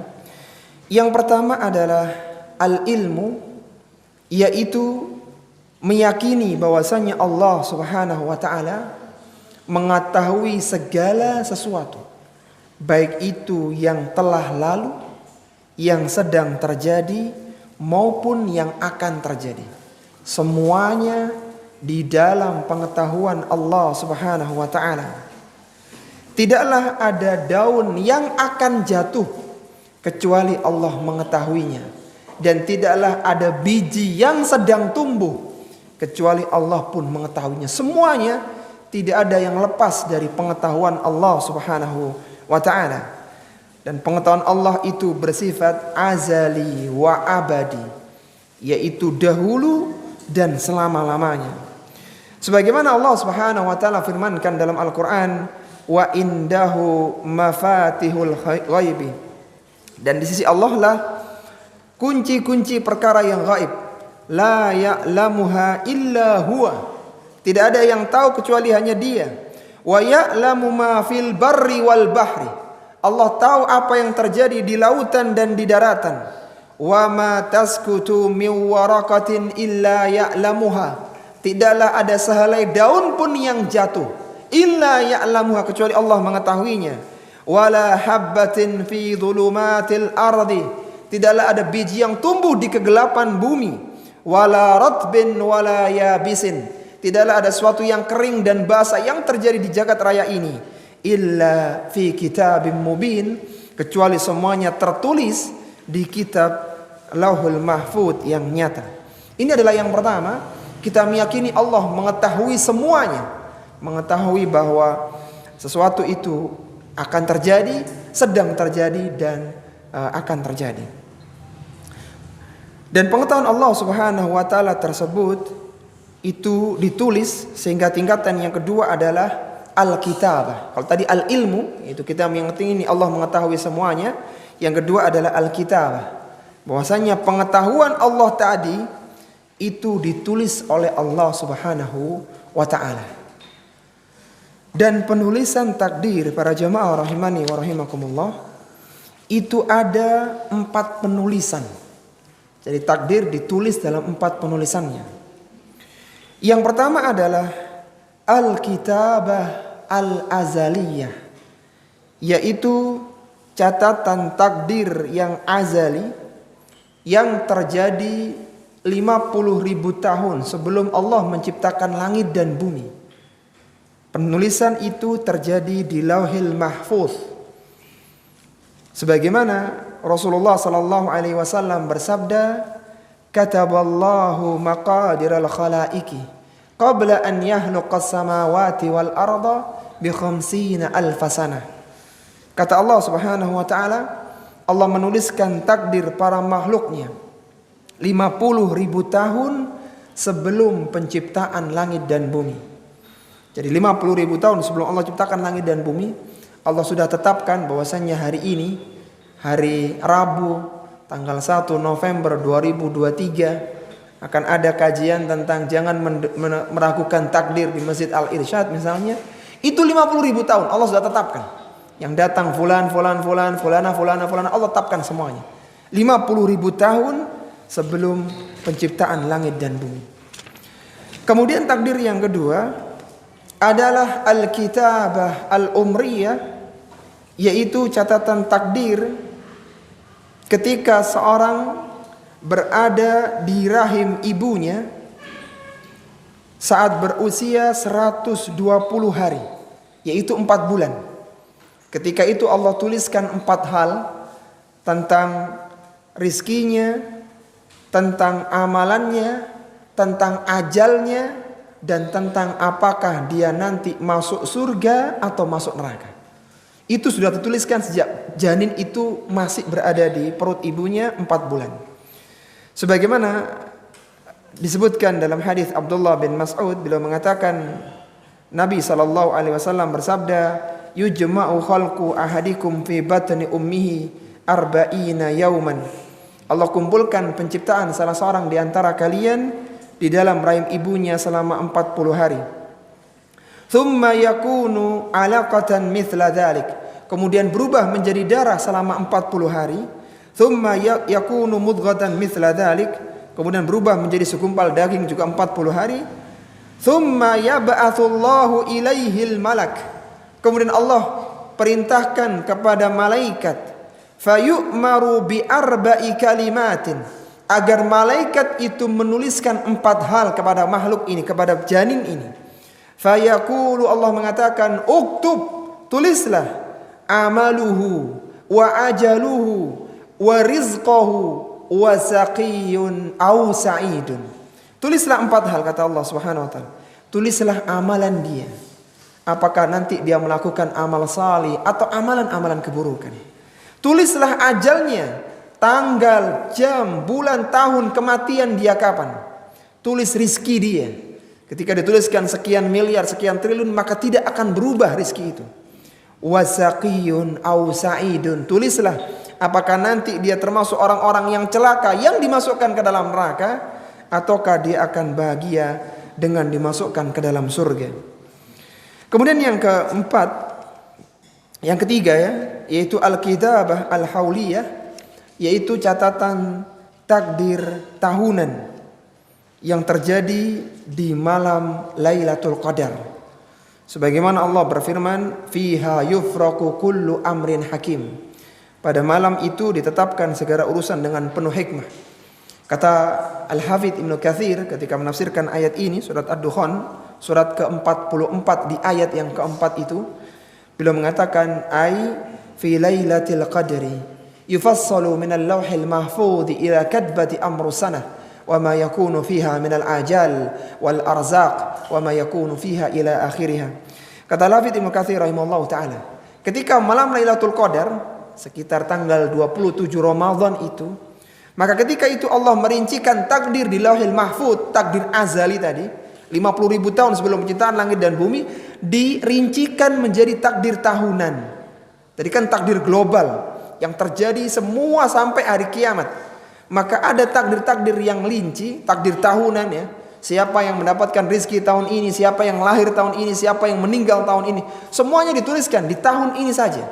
Yang pertama adalah al-ilmu, yaitu meyakini bahwasanya Allah Subhanahu wa taala mengetahui segala sesuatu, baik itu yang telah lalu, yang sedang terjadi, maupun yang akan terjadi. Semuanya di dalam pengetahuan Allah Subhanahu wa taala. tidaklah ada daun yang akan jatuh kecuali Allah mengetahuinya, dan tidaklah ada biji yang sedang tumbuh kecuali Allah pun mengetahuinya. Semuanya tidak ada yang lepas dari pengetahuan Allah Subhanahu wa ta'ala. Dan pengetahuan Allah itu bersifat azali wa abadi, yaitu dahulu dan selama-lamanya. Sebagaimana Allah Subhanahu wa ta'ala firmankan dalam Al-Qur'an, wa indahu mafatihul ghaibi, dan di sisi Allah lah kunci-kunci perkara yang gaib, la ya'lamuha illa huwa, tidak ada yang tahu kecuali hanya Dia. Wa ya'lamu ma fil barri wal bahri, Allah tahu apa yang terjadi di lautan dan di daratan. Wa ma taskutu min waraqatin illa ya'lamuha, tidaklah ada sehelai daun pun yang jatuh illa ya'lamuha, kecuali Allah mengetahuinya. Wala habbatin fi dhulumatil ardi, tidaklah ada biji yang tumbuh di kegelapan bumi. Wala ratbin wala yabisin, tidaklah ada sesuatu yang kering dan basah yang terjadi di jagat raya ini. Illa fi kitabim mubin, kecuali semuanya tertulis di kitab Lauhul Mahfuz yang nyata. Ini adalah yang pertama, kita meyakini Allah mengetahui semuanya, mengetahui bahwa sesuatu itu akan terjadi, sedang terjadi, dan akan terjadi. Dan pengetahuan Allah Subhanahu wa ta'ala tersebut itu ditulis, sehingga tingkatan yang kedua adalah al-kitabah. Kalau tadi al-ilmu, itu kita meyakini Allah mengetahui semuanya. Yang kedua adalah al-kitabah, bahwasanya pengetahuan Allah tadi itu ditulis oleh Allah Subhanahu wa ta'ala. Dan penulisan takdir para jamaah rahimani wa rahimakumullah, itu ada 4 penulisan. Jadi takdir ditulis dalam 4 penulisannya. Yang pertama adalah al-kitabah al-azaliyah, yaitu catatan takdir yang azali yang terjadi 50.000 tahun sebelum Allah menciptakan langit dan bumi. Penulisan itu terjadi di Lauhil Mahfuz. Sebagaimana Rasulullah sallallahu alaihi wasallam bersabda, "Kataballahu maqadiral khalaiqi qabla an yahluqas samawati wal arda bi 50 alf sanah." Kata Allah Subhanahu wa taala, Allah menuliskan takdir para makhluknya 50.000 tahun sebelum penciptaan langit dan bumi. Jadi 50.000 tahun sebelum Allah ciptakan langit dan bumi, Allah sudah tetapkan bahwasanya hari ini, hari Rabu, tanggal 1 November 2023, akan ada kajian tentang jangan meragukan takdir di Masjid Al-Irsyad misalnya. Itu 50.000 tahun Allah sudah tetapkan. Yang datang fulana, Allah tetapkan semuanya. 50.000 tahun sebelum penciptaan langit dan bumi. Kemudian takdir yang kedua adalah al-kitabah al-umriyah, yaitu catatan takdir ketika seorang berada di rahim ibunya saat berusia 120 hari, yaitu 4 bulan. Ketika itu Allah tuliskan 4 hal tentang rizkinya, tentang amalannya, tentang ajalnya, dan tentang apakah dia nanti masuk surga atau masuk neraka. Itu sudah dituliskan sejak janin itu masih berada di perut ibunya 4 bulan. Sebagaimana disebutkan dalam hadis Abdullah bin Mas'ud, beliau mengatakan Nabi SAW bersabda, "Yujma'u khalqu ahadikum fi batni ummihi arba'ina yauman." Allah kumpulkan penciptaan salah seorang di antara kalian di dalam rahim ibunya selama 40 hari. Thumma yakunu 'alaqatan mithla dzalik. Kemudian berubah menjadi darah selama 40 hari. Thumma yakunu mudghatan mithla dzalik. Kemudian berubah menjadi segumpal daging juga 40 hari. Thumma yab'atsullahu ilaihil malak. Kemudian Allah perintahkan kepada malaikat, fayu'maru bi arba'i kalimatin, agar malaikat itu menuliskan 4 hal kepada makhluk ini, kepada janin ini. Fayaqulu, Allah mengatakan, uktub, tulislah amaluhu wa ajaluhu wa rizqahu wa saqiyun aw sa'idun. Tulislah 4 hal kata Allah Subhanahu wa taala. Tulislah amalan dia. Apakah nanti dia melakukan amal salih atau amalan-amalan keburukan. Tulislah ajalnya, tanggal, jam, bulan, tahun kematian dia kapan. Tulis rizki dia. Ketika dituliskan sekian miliar, sekian triliun, maka tidak akan berubah rizki itu. Wasaqiyun aw sa'idun. Tulislah apakah nanti dia termasuk orang-orang yang celaka yang dimasukkan ke dalam neraka, ataukah dia akan bahagia dengan dimasukkan ke dalam surga. Kemudian yang keempat, yang ketiga ya, yaitu al-kitabah al-hauliyah, yaitu catatan takdir tahunan yang terjadi di malam Lailatul Qadar. Sebagaimana Allah berfirman, "Fiha yufraqu kullu amrin hakim." Pada malam itu ditetapkan segala urusan dengan penuh hikmah. Kata Al-Hafidz Ibnu Katsir ketika menafsirkan ayat ini, surat Ad-Dukhan, surat ke-44 di ayat yang keempat itu, beliau mengatakan, "Ai fi lailatil qadri yufassalu min al-lawhil mahfuz ila kadbati amru sanah wa ma yakunu fiha min al-ajal wal arzaq wa ma yakunu fiha ila akhirih." Kata Al-Hafidz Ibnu Katsir rahimahullahu taala, ketika malam Lailatul Qadar sekitar tanggal 27 Ramadan itu, maka ketika itu Allah merincikan takdir di Lauhil Mahfuz, takdir azali tadi, 50.000 tahun sebelum penciptaan langit dan bumi, dirincikan menjadi takdir tahunan. Tadi kan takdir global yang terjadi semua sampai hari kiamat. Maka ada takdir-takdir yang linci, takdir tahunan ya. Siapa yang mendapatkan rizki tahun ini, siapa yang lahir tahun ini, siapa yang meninggal tahun ini. Semuanya dituliskan di tahun ini saja.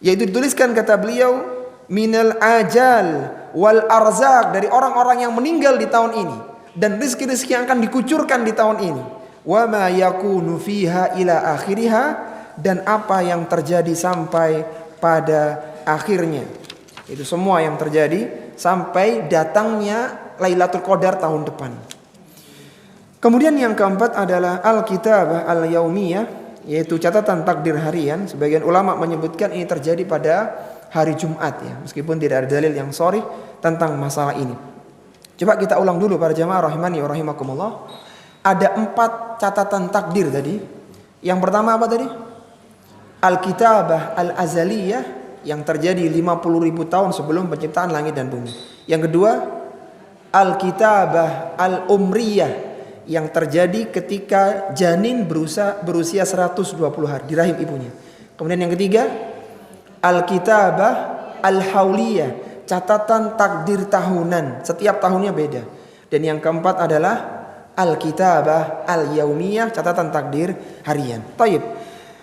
Yaitu dituliskan kata beliau, minal ajal wal arzak, dari orang-orang yang meninggal di tahun ini, dan rizki-rizki yang akan dikucurkan di tahun ini. Wa ma yakunu fiha ila akhiriha, dan apa yang terjadi sampai pada akhirnya. Itu semua yang terjadi sampai datangnya Lailatul Qadar tahun depan. Kemudian yang keempat adalah al-kitabah al-yaumiyah, yaitu catatan takdir harian. Sebagian ulama menyebutkan ini terjadi pada hari Jumat ya, meskipun tidak ada dalil yang sharih tentang masalah ini. Coba kita ulang dulu para jamaah rahimani wa rahimakumullah. Ada 4 catatan takdir tadi. Yang pertama apa tadi? Al-kitabah al-azaliyah, yang terjadi 50.000 tahun sebelum penciptaan langit dan bumi. Yang kedua, al-kitabah al-umriyah, yang terjadi ketika janin berusia 120 hari di rahim ibunya. Kemudian yang ketiga, al-kitabah al-hauliyah, catatan takdir tahunan, setiap tahunnya beda. Dan yang keempat adalah al-kitabah al-yaumiyah, catatan takdir harian. Taib.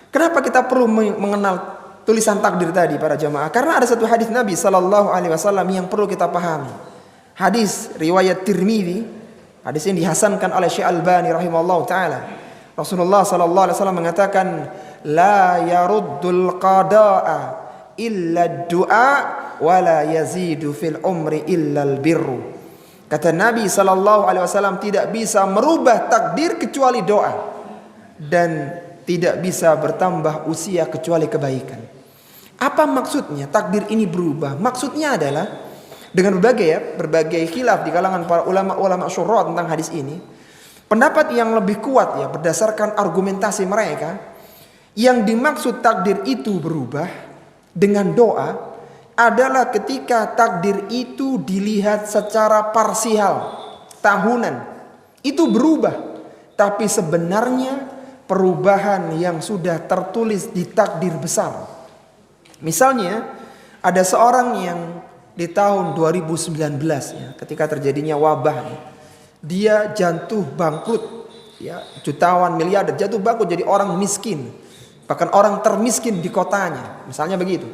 Kenapa kita perlu mengenal tulisan takdir tadi para jamaah? Karena ada satu hadis Nabi sallallahu alaihi wasallam yang perlu kita pahami. Hadis riwayat Tirmidzi, hadis ini dihasankan oleh Syekh Albani rahimahullahu taala. Rasulullah sallallahu alaihi wasallam mengatakan, la yaruddul qada'a illa du'a wa la yazidu fil umri illa al birru. Kata Nabi sallallahu alaihi wasallam, tidak bisa merubah takdir kecuali doa, dan tidak bisa bertambah usia kecuali kebaikan. Apa maksudnya takdir ini berubah? Maksudnya adalah dengan berbagai khilaf di kalangan para ulama syurah tentang hadis ini. Pendapat yang lebih kuat ya, berdasarkan argumentasi mereka, yang dimaksud takdir itu berubah dengan doa adalah ketika takdir itu dilihat secara parsial, tahunan. Itu berubah, tapi sebenarnya perubahan yang sudah tertulis di takdir besar. Misalnya ada seorang yang di tahun 2019 ya, ketika terjadinya wabah, dia jatuh bangkrut ya, jutawan miliarder jatuh bangkrut, jadi orang miskin, bahkan orang termiskin di kotanya, misalnya begitu.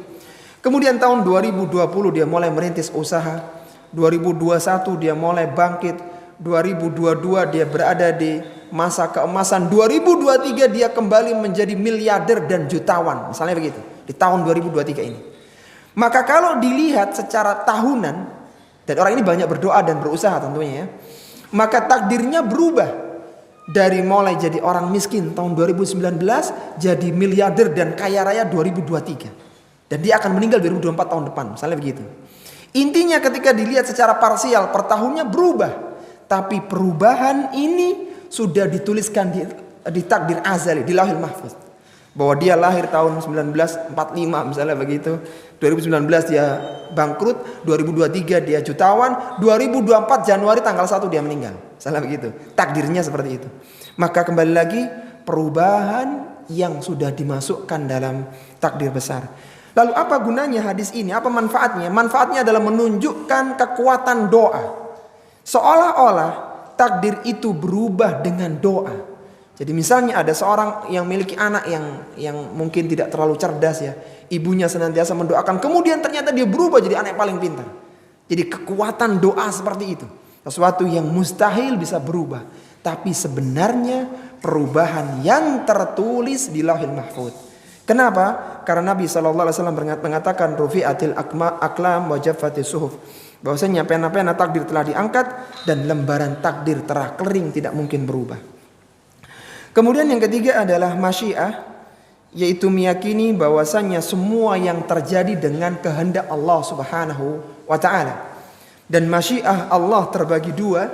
Kemudian tahun 2020 dia mulai merintis usaha, 2021 dia mulai bangkit, 2022 dia berada di masa keemasan, 2023 dia kembali menjadi miliarder dan jutawan, misalnya begitu, di tahun 2023 ini. Maka kalau dilihat secara tahunan, dan orang ini banyak berdoa dan berusaha tentunya ya, maka takdirnya berubah. Dari mulai jadi orang miskin tahun 2019 jadi miliarder dan kaya raya 2023. Dan dia akan meninggal 2024 tahun depan, misalnya begitu. Intinya ketika dilihat secara parsial per tahunnya berubah. Tapi perubahan ini sudah dituliskan di takdir azali, di Lauhil Mahfuz. Bahwa dia lahir tahun 1945 misalnya begitu. 2019 dia bangkrut, 2023 dia jutawan, 2024 Januari tanggal 1 dia meninggal. Salah begitu. Takdirnya seperti itu. Maka kembali lagi perubahan yang sudah dimasukkan dalam takdir besar. Lalu apa gunanya hadis ini? Apa manfaatnya? Manfaatnya adalah menunjukkan kekuatan doa. Seolah-olah takdir itu berubah dengan doa. Jadi misalnya ada seorang yang memiliki anak yang mungkin tidak terlalu cerdas ya. Ibunya senantiasa mendoakan. Kemudian ternyata dia berubah jadi anak yang paling pintar. Jadi kekuatan doa seperti itu. Sesuatu yang mustahil bisa berubah. Tapi sebenarnya perubahan yang tertulis di Lauhil Mahfuz. Kenapa? Karena Nabi SAW mengatakan rufi'atil aklam wa jaffatis suhuf. Bahwasanya pena-pena takdir telah diangkat dan lembaran takdir telah kering, tidak mungkin berubah. Kemudian yang ketiga adalah masyiah, yaitu meyakini bahwasanya semua yang terjadi dengan kehendak Allah Subhanahu wa taala. Dan masyiah Allah terbagi dua,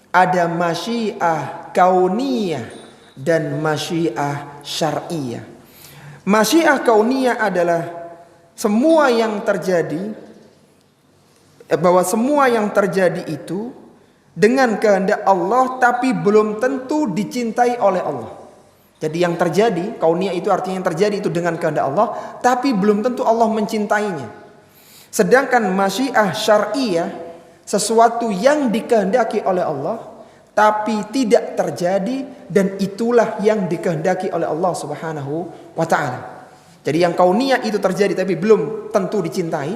ada masyiah kauniyah dan masyiah syar'iyah. Masyiah kauniyah adalah semua yang terjadi, bahwa semua yang terjadi itu dengan kehendak Allah tapi belum tentu dicintai oleh Allah. Jadi yang terjadi, kauniyah itu artinya yang terjadi itu dengan kehendak Allah tapi belum tentu Allah mencintainya. Sedangkan masyiah syar'iyah, sesuatu yang dikehendaki oleh Allah tapi tidak terjadi dan itulah yang dikehendaki oleh Allah Subhanahu wa taala. Jadi yang kauniyah itu terjadi tapi belum tentu dicintai,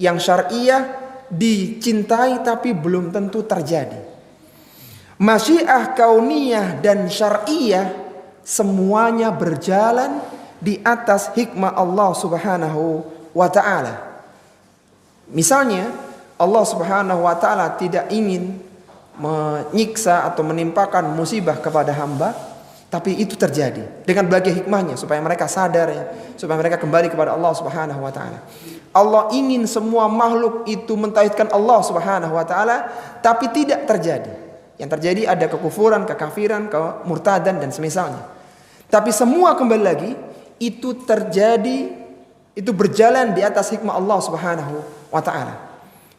yang syar'iyah dicintai tapi belum tentu terjadi. Masyiah kauniyah dan syar'iyah semuanya berjalan di atas hikmah Allah Subhanahu wa taala. Misalnya Allah Subhanahu wa taala tidak ingin menyiksa atau menimpakan musibah kepada hamba, tapi itu terjadi dengan berbagai hikmahnya supaya mereka sadar ya, supaya mereka kembali kepada Allah Subhanahu wa taala. Allah ingin semua makhluk itu mentauhidkan Allah Subhanahu wa taala, tapi tidak terjadi. Yang terjadi ada kekufuran, kekafiran, kemurtadan dan semisalnya. Tapi semua kembali lagi itu terjadi, itu berjalan di atas hikmah Allah Subhanahu wa taala.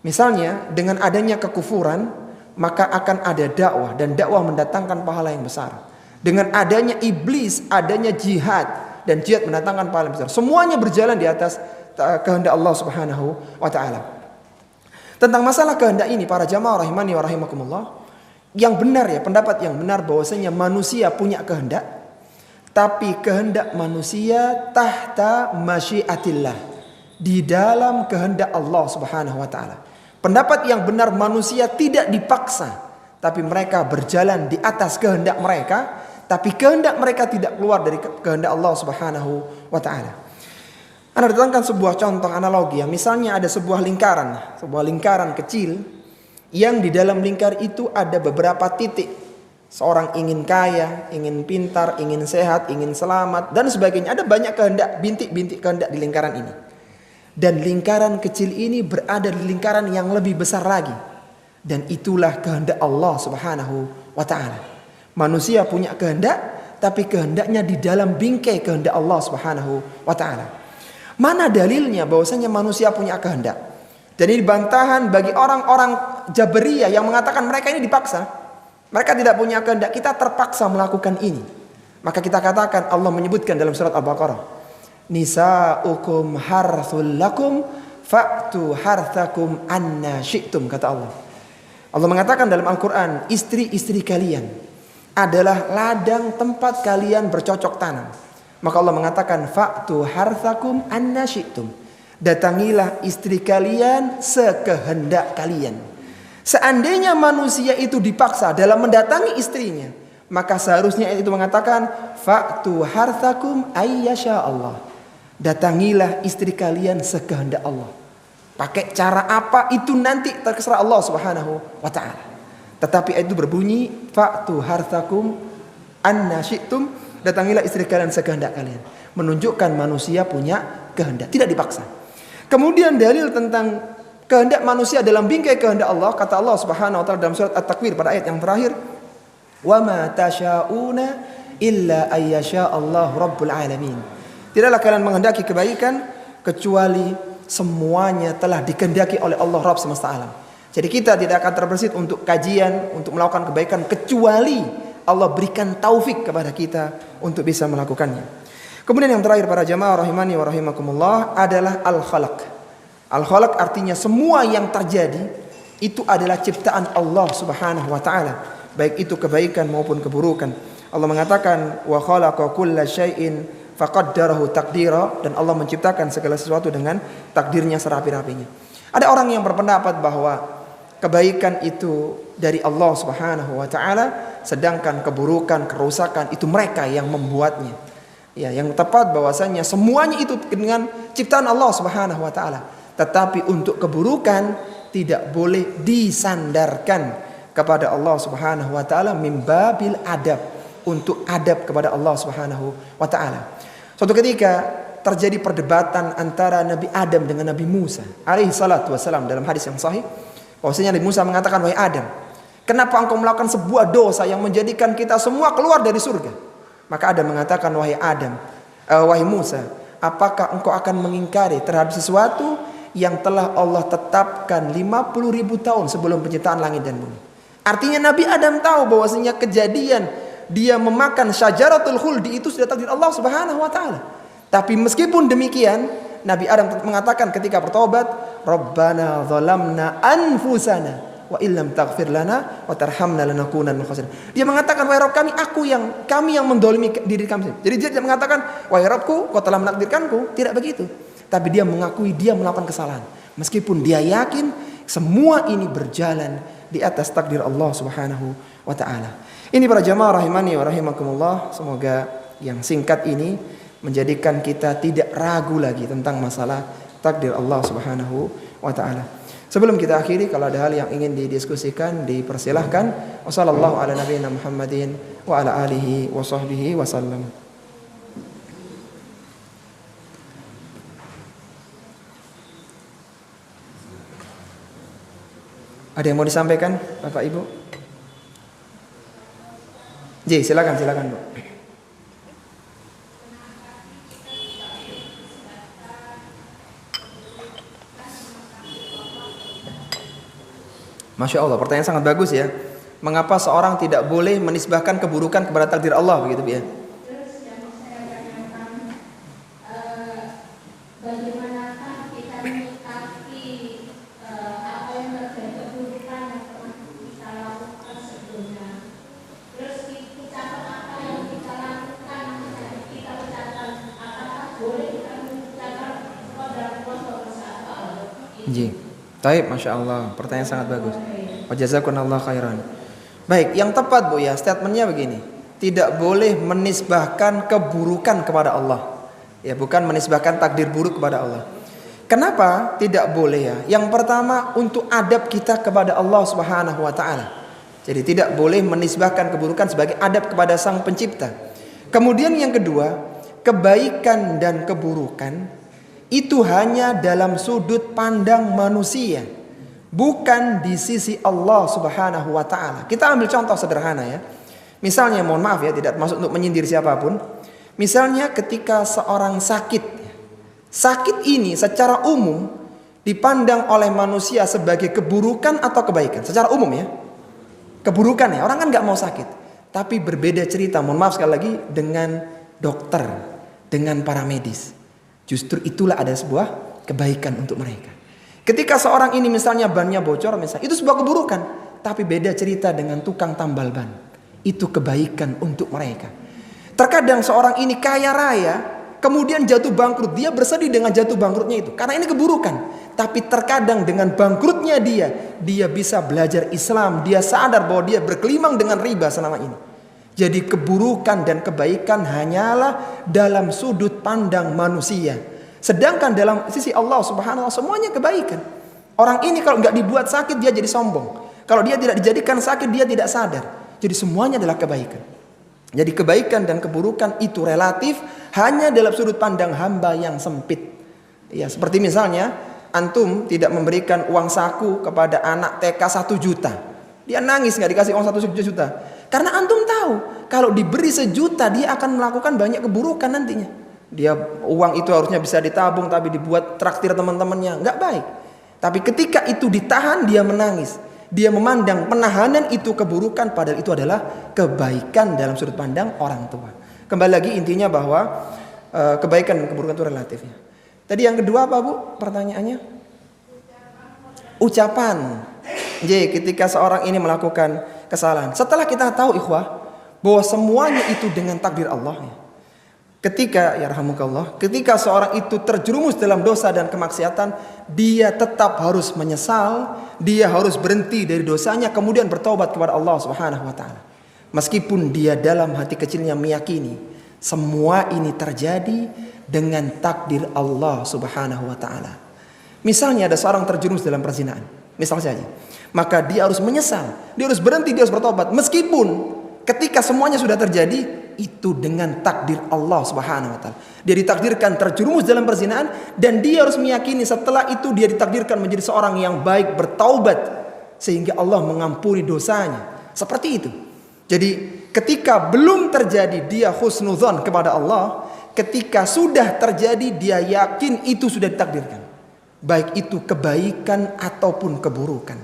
Misalnya dengan adanya kekufuran, maka akan ada dakwah dan dakwah mendatangkan pahala yang besar. Dengan adanya iblis, adanya jihad dan jihad mendatangkan pahala yang besar. Semuanya berjalan di atas kehendak Allah Subhanahu wa taala. Tentang masalah kehendak ini para jamaah rahimani wa rahimakumullah, yang benar ya, pendapat yang benar bahwasanya manusia punya kehendak, tapi kehendak manusia tahta masyiatillah, di dalam kehendak Allah Subhanahu wa taala. Pendapat yang benar manusia tidak dipaksa, tapi mereka berjalan di atas kehendak mereka, tapi kehendak mereka tidak keluar dari kehendak Allah Subhanahu wa taala. Anda datangkan sebuah contoh analogi ya. Misalnya ada sebuah lingkaran kecil yang di dalam lingkar itu ada beberapa titik. Seorang ingin kaya, ingin pintar, ingin sehat, ingin selamat dan sebagainya. Ada banyak kehendak, bintik-bintik kehendak di lingkaran ini. Dan lingkaran kecil ini berada di lingkaran yang lebih besar lagi. Dan itulah kehendak Allah Subhanahu wa taala. Manusia punya kehendak, tapi kehendaknya di dalam bingkai kehendak Allah Subhanahu wa taala. Mana dalilnya bahwasanya manusia punya kehendak? Dan ini bantahan bagi orang-orang Jabariyah yang mengatakan mereka ini dipaksa. Mereka tidak punya kehendak, kita terpaksa melakukan ini. Maka kita katakan Allah menyebutkan dalam surat Al-Baqarah, nisa'ukum harthul lakum fa'tu harthakum anna syi'tum, kata Allah. Allah mengatakan dalam Al-Quran, istri-istri kalian adalah ladang tempat kalian bercocok tanam. Maka Allah mengatakan fa'tu harthakum anna syi'tum, datangilah istri kalian sekehendak kalian. Seandainya manusia itu dipaksa dalam mendatangi istrinya, maka seharusnya itu mengatakan fa'tu harthakum ayyasha Allah, datangilah istri kalian sekehendak Allah. Pakai cara apa itu nanti terserah Allah Subhanahu wa taala. Tetapi itu berbunyi fa'tu harthakum anna syi'tum, datangilah istri kalian sekehendak kalian. Menunjukkan manusia punya kehendak, tidak dipaksa. Kemudian dalil tentang kehendak manusia dalam bingkai kehendak Allah, kata Allah Subhanahu wa taala dalam surat At-Takwir pada ayat yang terakhir, "Wa ma tasyauna illa ayyasha Allah rabbul alamin." Tidaklah kalian menghendaki kebaikan kecuali semuanya telah dikehendaki oleh Allah Rabb semesta alam. Jadi kita tidak akan terbersit untuk kajian, untuk melakukan kebaikan kecuali Allah berikan taufik kepada kita untuk bisa melakukannya. Kemudian yang terakhir para jamaah rahimani wa rahimakumullah adalah al-khalaq. Al-khalaq artinya semua yang terjadi itu adalah ciptaan Allah Subhanahu wa taala, baik itu kebaikan maupun keburukan. Allah mengatakan wa khalaqa kulla syai'in faqaddarahu taqdira, dan Allah menciptakan segala sesuatu dengan takdirnya serapi-rapinya. Ada orang yang berpendapat bahwa kebaikan itu dari Allah Subhanahu wa taala, sedangkan keburukan, kerusakan itu mereka yang membuatnya. Ya, yang tepat bahwasanya semuanya itu dengan ciptaan Allah Subhanahu wa taala. Tetapi untuk keburukan tidak boleh disandarkan kepada Allah Subhanahu wa taala min babil adab, untuk adab kepada Allah Subhanahu wa taala. Suatu ketika terjadi perdebatan antara Nabi Adam dengan Nabi Musa alaihi salatu wasalam dalam hadis yang sahih. Bahwasanya Nabi Musa mengatakan, "Wahai Adam, kenapa engkau melakukan sebuah dosa yang menjadikan kita semua keluar dari surga?" Maka Adam mengatakan, wahai Musa, apakah engkau akan mengingkari terhadap sesuatu yang telah Allah tetapkan 50.000 tahun sebelum penciptaan langit dan bumi? Artinya Nabi Adam tahu bahwasanya kejadian dia memakan syajaratul khuldi itu sudah takdir Allah Subhanahu wa taala. Tapi meskipun demikian, Nabi Adam mengatakan ketika bertobat, Rabbana zalamna anfusana wa illam taghfir lana wa tarhamna lanakunanna minal khasirin. Dia mengatakan, wahai Rabb kami, kami yang mendolimi diri kami. Jadi dia mengatakan, wahai Rabbku, kau telah menakdirkanku. Tidak begitu. Tapi dia mengakui dia melakukan kesalahan. Meskipun dia yakin semua ini berjalan di atas takdir Allah Subhanahu wa taala. Ini para jamaah rahimani wa rahimakumullah, semoga yang singkat ini menjadikan kita tidak ragu lagi tentang masalah takdir Allah Subhanahu wa taala. Sebelum kita akhiri, kalau ada hal yang ingin didiskusikan, dipersilahkan. Wassallallahu ala nabiyina Muhammadin wa ala alihi wa sahbihi wasallam. Ada yang mau disampaikan, Bapak Ibu? Silakan Bu. Masya Allah, pertanyaan sangat bagus ya. Mengapa seorang tidak boleh menisbahkan keburukan kepada takdir Allah, begitu ya? Bagaimanakah kita menyikapi apa yang terjadi keburukan yang pernah kita lakukan sebelumnya? Terus kita apa yang kita lakukan, kita ucapkan, apakah boleh kita mengucapkan kepada Allah SWT? Baik, Masya Allah, pertanyaan sangat bagus. Wajazakumullah khairan. Baik, yang tepat Bu ya, statementnya begini. Tidak boleh menisbahkan keburukan kepada Allah. Ya, bukan menisbahkan takdir buruk kepada Allah. Kenapa tidak boleh ya? Yang pertama, untuk adab kita kepada Allah Subhanahu wa taala. Jadi tidak boleh menisbahkan keburukan sebagai adab kepada Sang Pencipta. Kemudian yang kedua, kebaikan dan keburukan itu hanya dalam sudut pandang manusia, bukan di sisi Allah Subhanahu wa taala. Kita ambil contoh sederhana ya. Misalnya, mohon maaf ya, tidak masuk untuk menyindir siapapun. Misalnya ketika seorang sakit. Sakit ini secara umum dipandang oleh manusia sebagai keburukan atau kebaikan. Secara umum ya. Keburukan ya, orang kan gak mau sakit. Tapi berbeda cerita, mohon maaf sekali lagi, dengan dokter, dengan para medis. Justru itulah ada sebuah kebaikan untuk mereka. Ketika seorang ini misalnya bannya bocor, misalnya, itu sebuah keburukan. Tapi beda cerita dengan tukang tambal ban. Itu kebaikan untuk mereka. Terkadang seorang ini kaya raya, kemudian jatuh bangkrut. Dia bersedih dengan jatuh bangkrutnya itu, karena ini keburukan. Tapi terkadang dengan bangkrutnya dia bisa belajar Islam. Dia sadar bahwa dia berkelimang dengan riba selama ini. Jadi keburukan dan kebaikan hanyalah dalam sudut pandang manusia. Sedangkan dalam sisi Allah Subhanahu wa taala semuanya kebaikan. Orang ini kalau nggak dibuat sakit dia jadi sombong. Kalau dia tidak dijadikan sakit dia tidak sadar. Jadi semuanya adalah kebaikan. Jadi kebaikan dan keburukan itu relatif hanya dalam sudut pandang hamba yang sempit. Ya, seperti misalnya antum tidak memberikan uang saku kepada anak TK 1 juta. Dia nangis nggak dikasih uang 1 juta. Karena antum tahu kalau diberi 1 juta dia akan melakukan banyak keburukan nantinya. Dia uang itu harusnya bisa ditabung tapi dibuat traktir teman-temannya, nggak baik. Tapi ketika itu ditahan dia menangis. Dia memandang penahanan itu keburukan padahal itu adalah kebaikan dalam sudut pandang orang tua. Kembali lagi intinya bahwa kebaikan dan keburukan itu relatif ya. Tadi yang kedua apa Bu pertanyaannya? Ucapan. Jadi ketika seorang ini melakukan kesalahan. Setelah kita tahu ikhwah bahwa semuanya itu dengan takdir Allah ya. Ketika ketika seorang itu terjerumus dalam dosa dan kemaksiatan, dia tetap harus menyesal, dia harus berhenti dari dosanya kemudian bertobat kepada Allah Subhanahu wa taala. Meskipun dia dalam hati kecilnya meyakini semua ini terjadi dengan takdir Allah Subhanahu wa taala. Misalnya ada seorang terjerumus dalam perzinahan, misal saja. Maka dia harus menyesal, dia harus berhenti, dia harus bertobat meskipun ketika semuanya sudah terjadi itu dengan takdir Allah Subhanahu wa taala. Dia ditakdirkan terjerumus dalam perzinahan dan dia harus meyakini setelah itu dia ditakdirkan menjadi seorang yang baik, bertaubat sehingga Allah mengampuni dosanya. Seperti itu. Jadi ketika belum terjadi dia husnudzon kepada Allah, ketika sudah terjadi dia yakin itu sudah ditakdirkan. Baik itu kebaikan ataupun keburukan.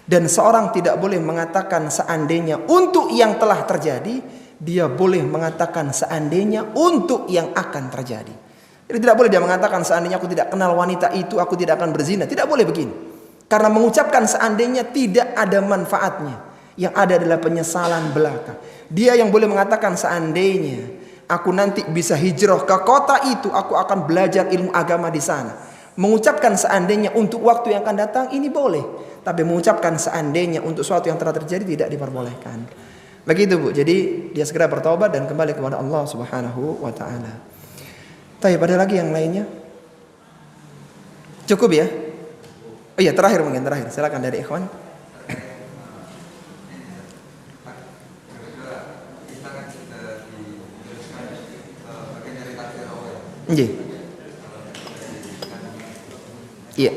Dan seorang tidak boleh mengatakan seandainya untuk yang telah terjadi, dia boleh mengatakan seandainya untuk yang akan terjadi. Jadi tidak boleh dia mengatakan seandainya aku tidak kenal wanita itu aku tidak akan berzina. Tidak boleh begini. Karena mengucapkan seandainya tidak ada manfaatnya. Yang ada adalah penyesalan belaka. Dia yang boleh mengatakan seandainya aku nanti bisa hijrah ke kota itu, aku akan belajar ilmu agama di sana. Mengucapkan seandainya untuk waktu yang akan datang ini boleh. Tapi mengucapkan seandainya untuk sesuatu yang telah terjadi tidak diperbolehkan. Begitu Bu, jadi dia segera bertobat dan kembali kepada Allah Subhanahu wa taala. Tapi ada lagi yang lainnya? Cukup ya? Oh iya, terakhir. Silakan dari ikhwan. Nggih. Iya.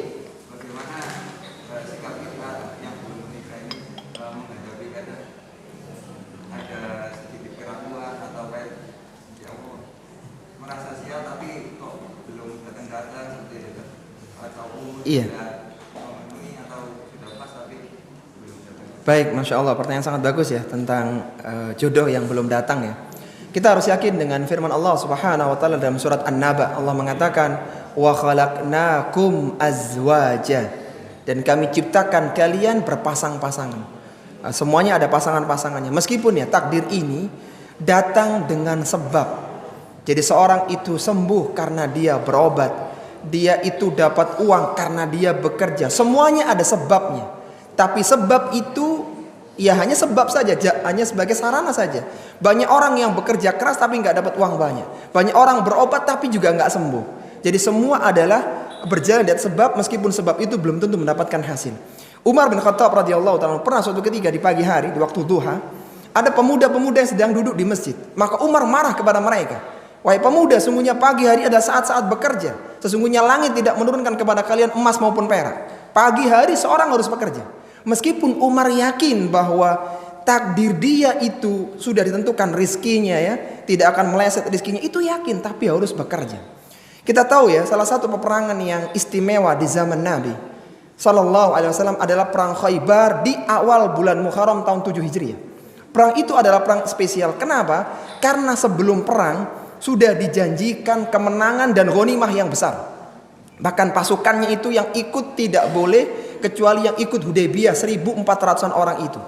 Iya. Baik, Masya Allah, pertanyaan sangat bagus ya tentang jodoh yang belum datang ya. Kita harus yakin dengan firman Allah Subhanahu wa taala dalam surat An-Naba. Allah mengatakan, "Wa khalaqnakum azwaja." Dan kami ciptakan kalian berpasang-pasangan. Semuanya ada pasangan-pasangannya. Meskipun ya takdir ini datang dengan sebab. Jadi seorang itu sembuh karena dia berobat. Dia itu dapat uang karena dia bekerja. Semuanya ada sebabnya. Tapi sebab itu ya hanya sebab saja, hanya sebagai sarana saja. Banyak orang yang bekerja keras tapi nggak dapat uang banyak. Banyak orang berobat tapi juga nggak sembuh. Jadi semua adalah berjalan dari sebab, meskipun sebab itu belum tentu mendapatkan hasil. Umar bin Khattab radhiyallahu ta'ala pernah suatu ketika di pagi hari, di waktu duha, ada pemuda-pemuda yang sedang duduk di masjid. Maka Umar marah kepada mereka. Wahai pemuda, sesungguhnya pagi hari adalah saat-saat bekerja. Sesungguhnya langit tidak menurunkan kepada kalian emas maupun perak. Pagi hari seorang harus bekerja. Meskipun Umar yakin bahwa takdir dia itu sudah ditentukan rizkinya ya, tidak akan meleset rizkinya, itu yakin, tapi harus bekerja. Kita tahu ya, salah satu peperangan yang istimewa di zaman Nabi Sallallahu Alaihi Wasallam adalah perang Khaybar di awal bulan Muharram tahun 7 Hijriah. Perang itu adalah perang spesial. Kenapa? Karena sebelum perang sudah dijanjikan kemenangan dan ghanimah yang besar. Bahkan pasukannya itu yang ikut tidak boleh kecuali yang ikut Hudaybiyah 1.400-an orang itu.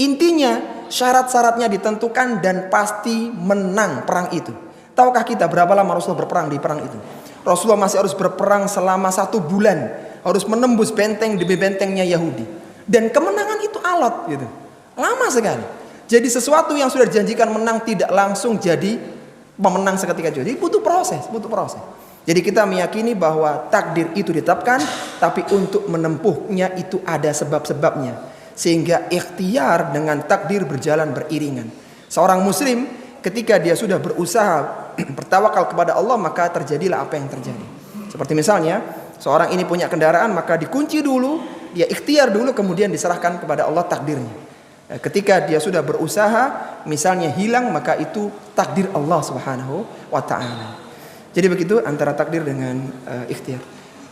Intinya syarat-syaratnya ditentukan dan pasti menang perang itu. Tahukah kita berapa lama Rasulullah berperang di perang itu? Rasulullah masih harus berperang selama 1 bulan, harus menembus benteng demi bentengnya Yahudi. Dan kemenangan itu alot gitu. Lama sekali. Jadi sesuatu yang sudah dijanjikan menang tidak langsung jadi pemenang seketika juga. Jadi butuh proses. Jadi kita meyakini bahwa takdir itu ditetapkan, tapi untuk menempuhnya itu ada sebab-sebabnya. Sehingga ikhtiar dengan takdir berjalan beriringan. Seorang muslim ketika dia sudah berusaha bertawakal kepada Allah, maka terjadilah apa yang terjadi. Seperti misalnya seorang ini punya kendaraan, maka dikunci dulu, dia ikhtiar dulu, kemudian diserahkan kepada Allah takdirnya. Ketika dia sudah berusaha, misalnya hilang, maka itu takdir Allah Subhanahu wa ta'ala. Jadi begitu antara takdir dengan ikhtiar.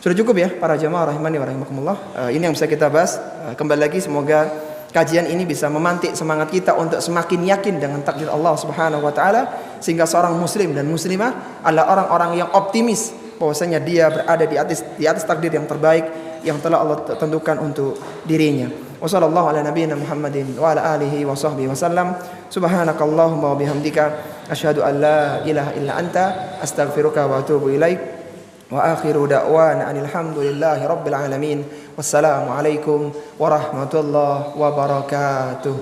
Sudah cukup ya para jamaah rahimani wa rahimakumullah. Ini yang bisa kita bahas. Kembali lagi, semoga kajian ini bisa memantik semangat kita untuk semakin yakin dengan takdir Allah Subhanahu wa ta'ala, sehingga seorang muslim dan muslimah adalah orang-orang yang optimis bahwasanya dia berada di atas takdir yang terbaik yang telah Allah tentukan untuk dirinya. Wassallallahu ala nabiyyina Muhammadin wa ala alihi wa sahbihi wasallam. Subhanakallahumma wa bihamdika asyhadu an la ilaha illa anta astaghfiruka wa atubu ilaik. Wa akhiru da'wana anil hamdulillahi rabbil alamin. Wassalamu alaikum warahmatullahi wabarakatuh.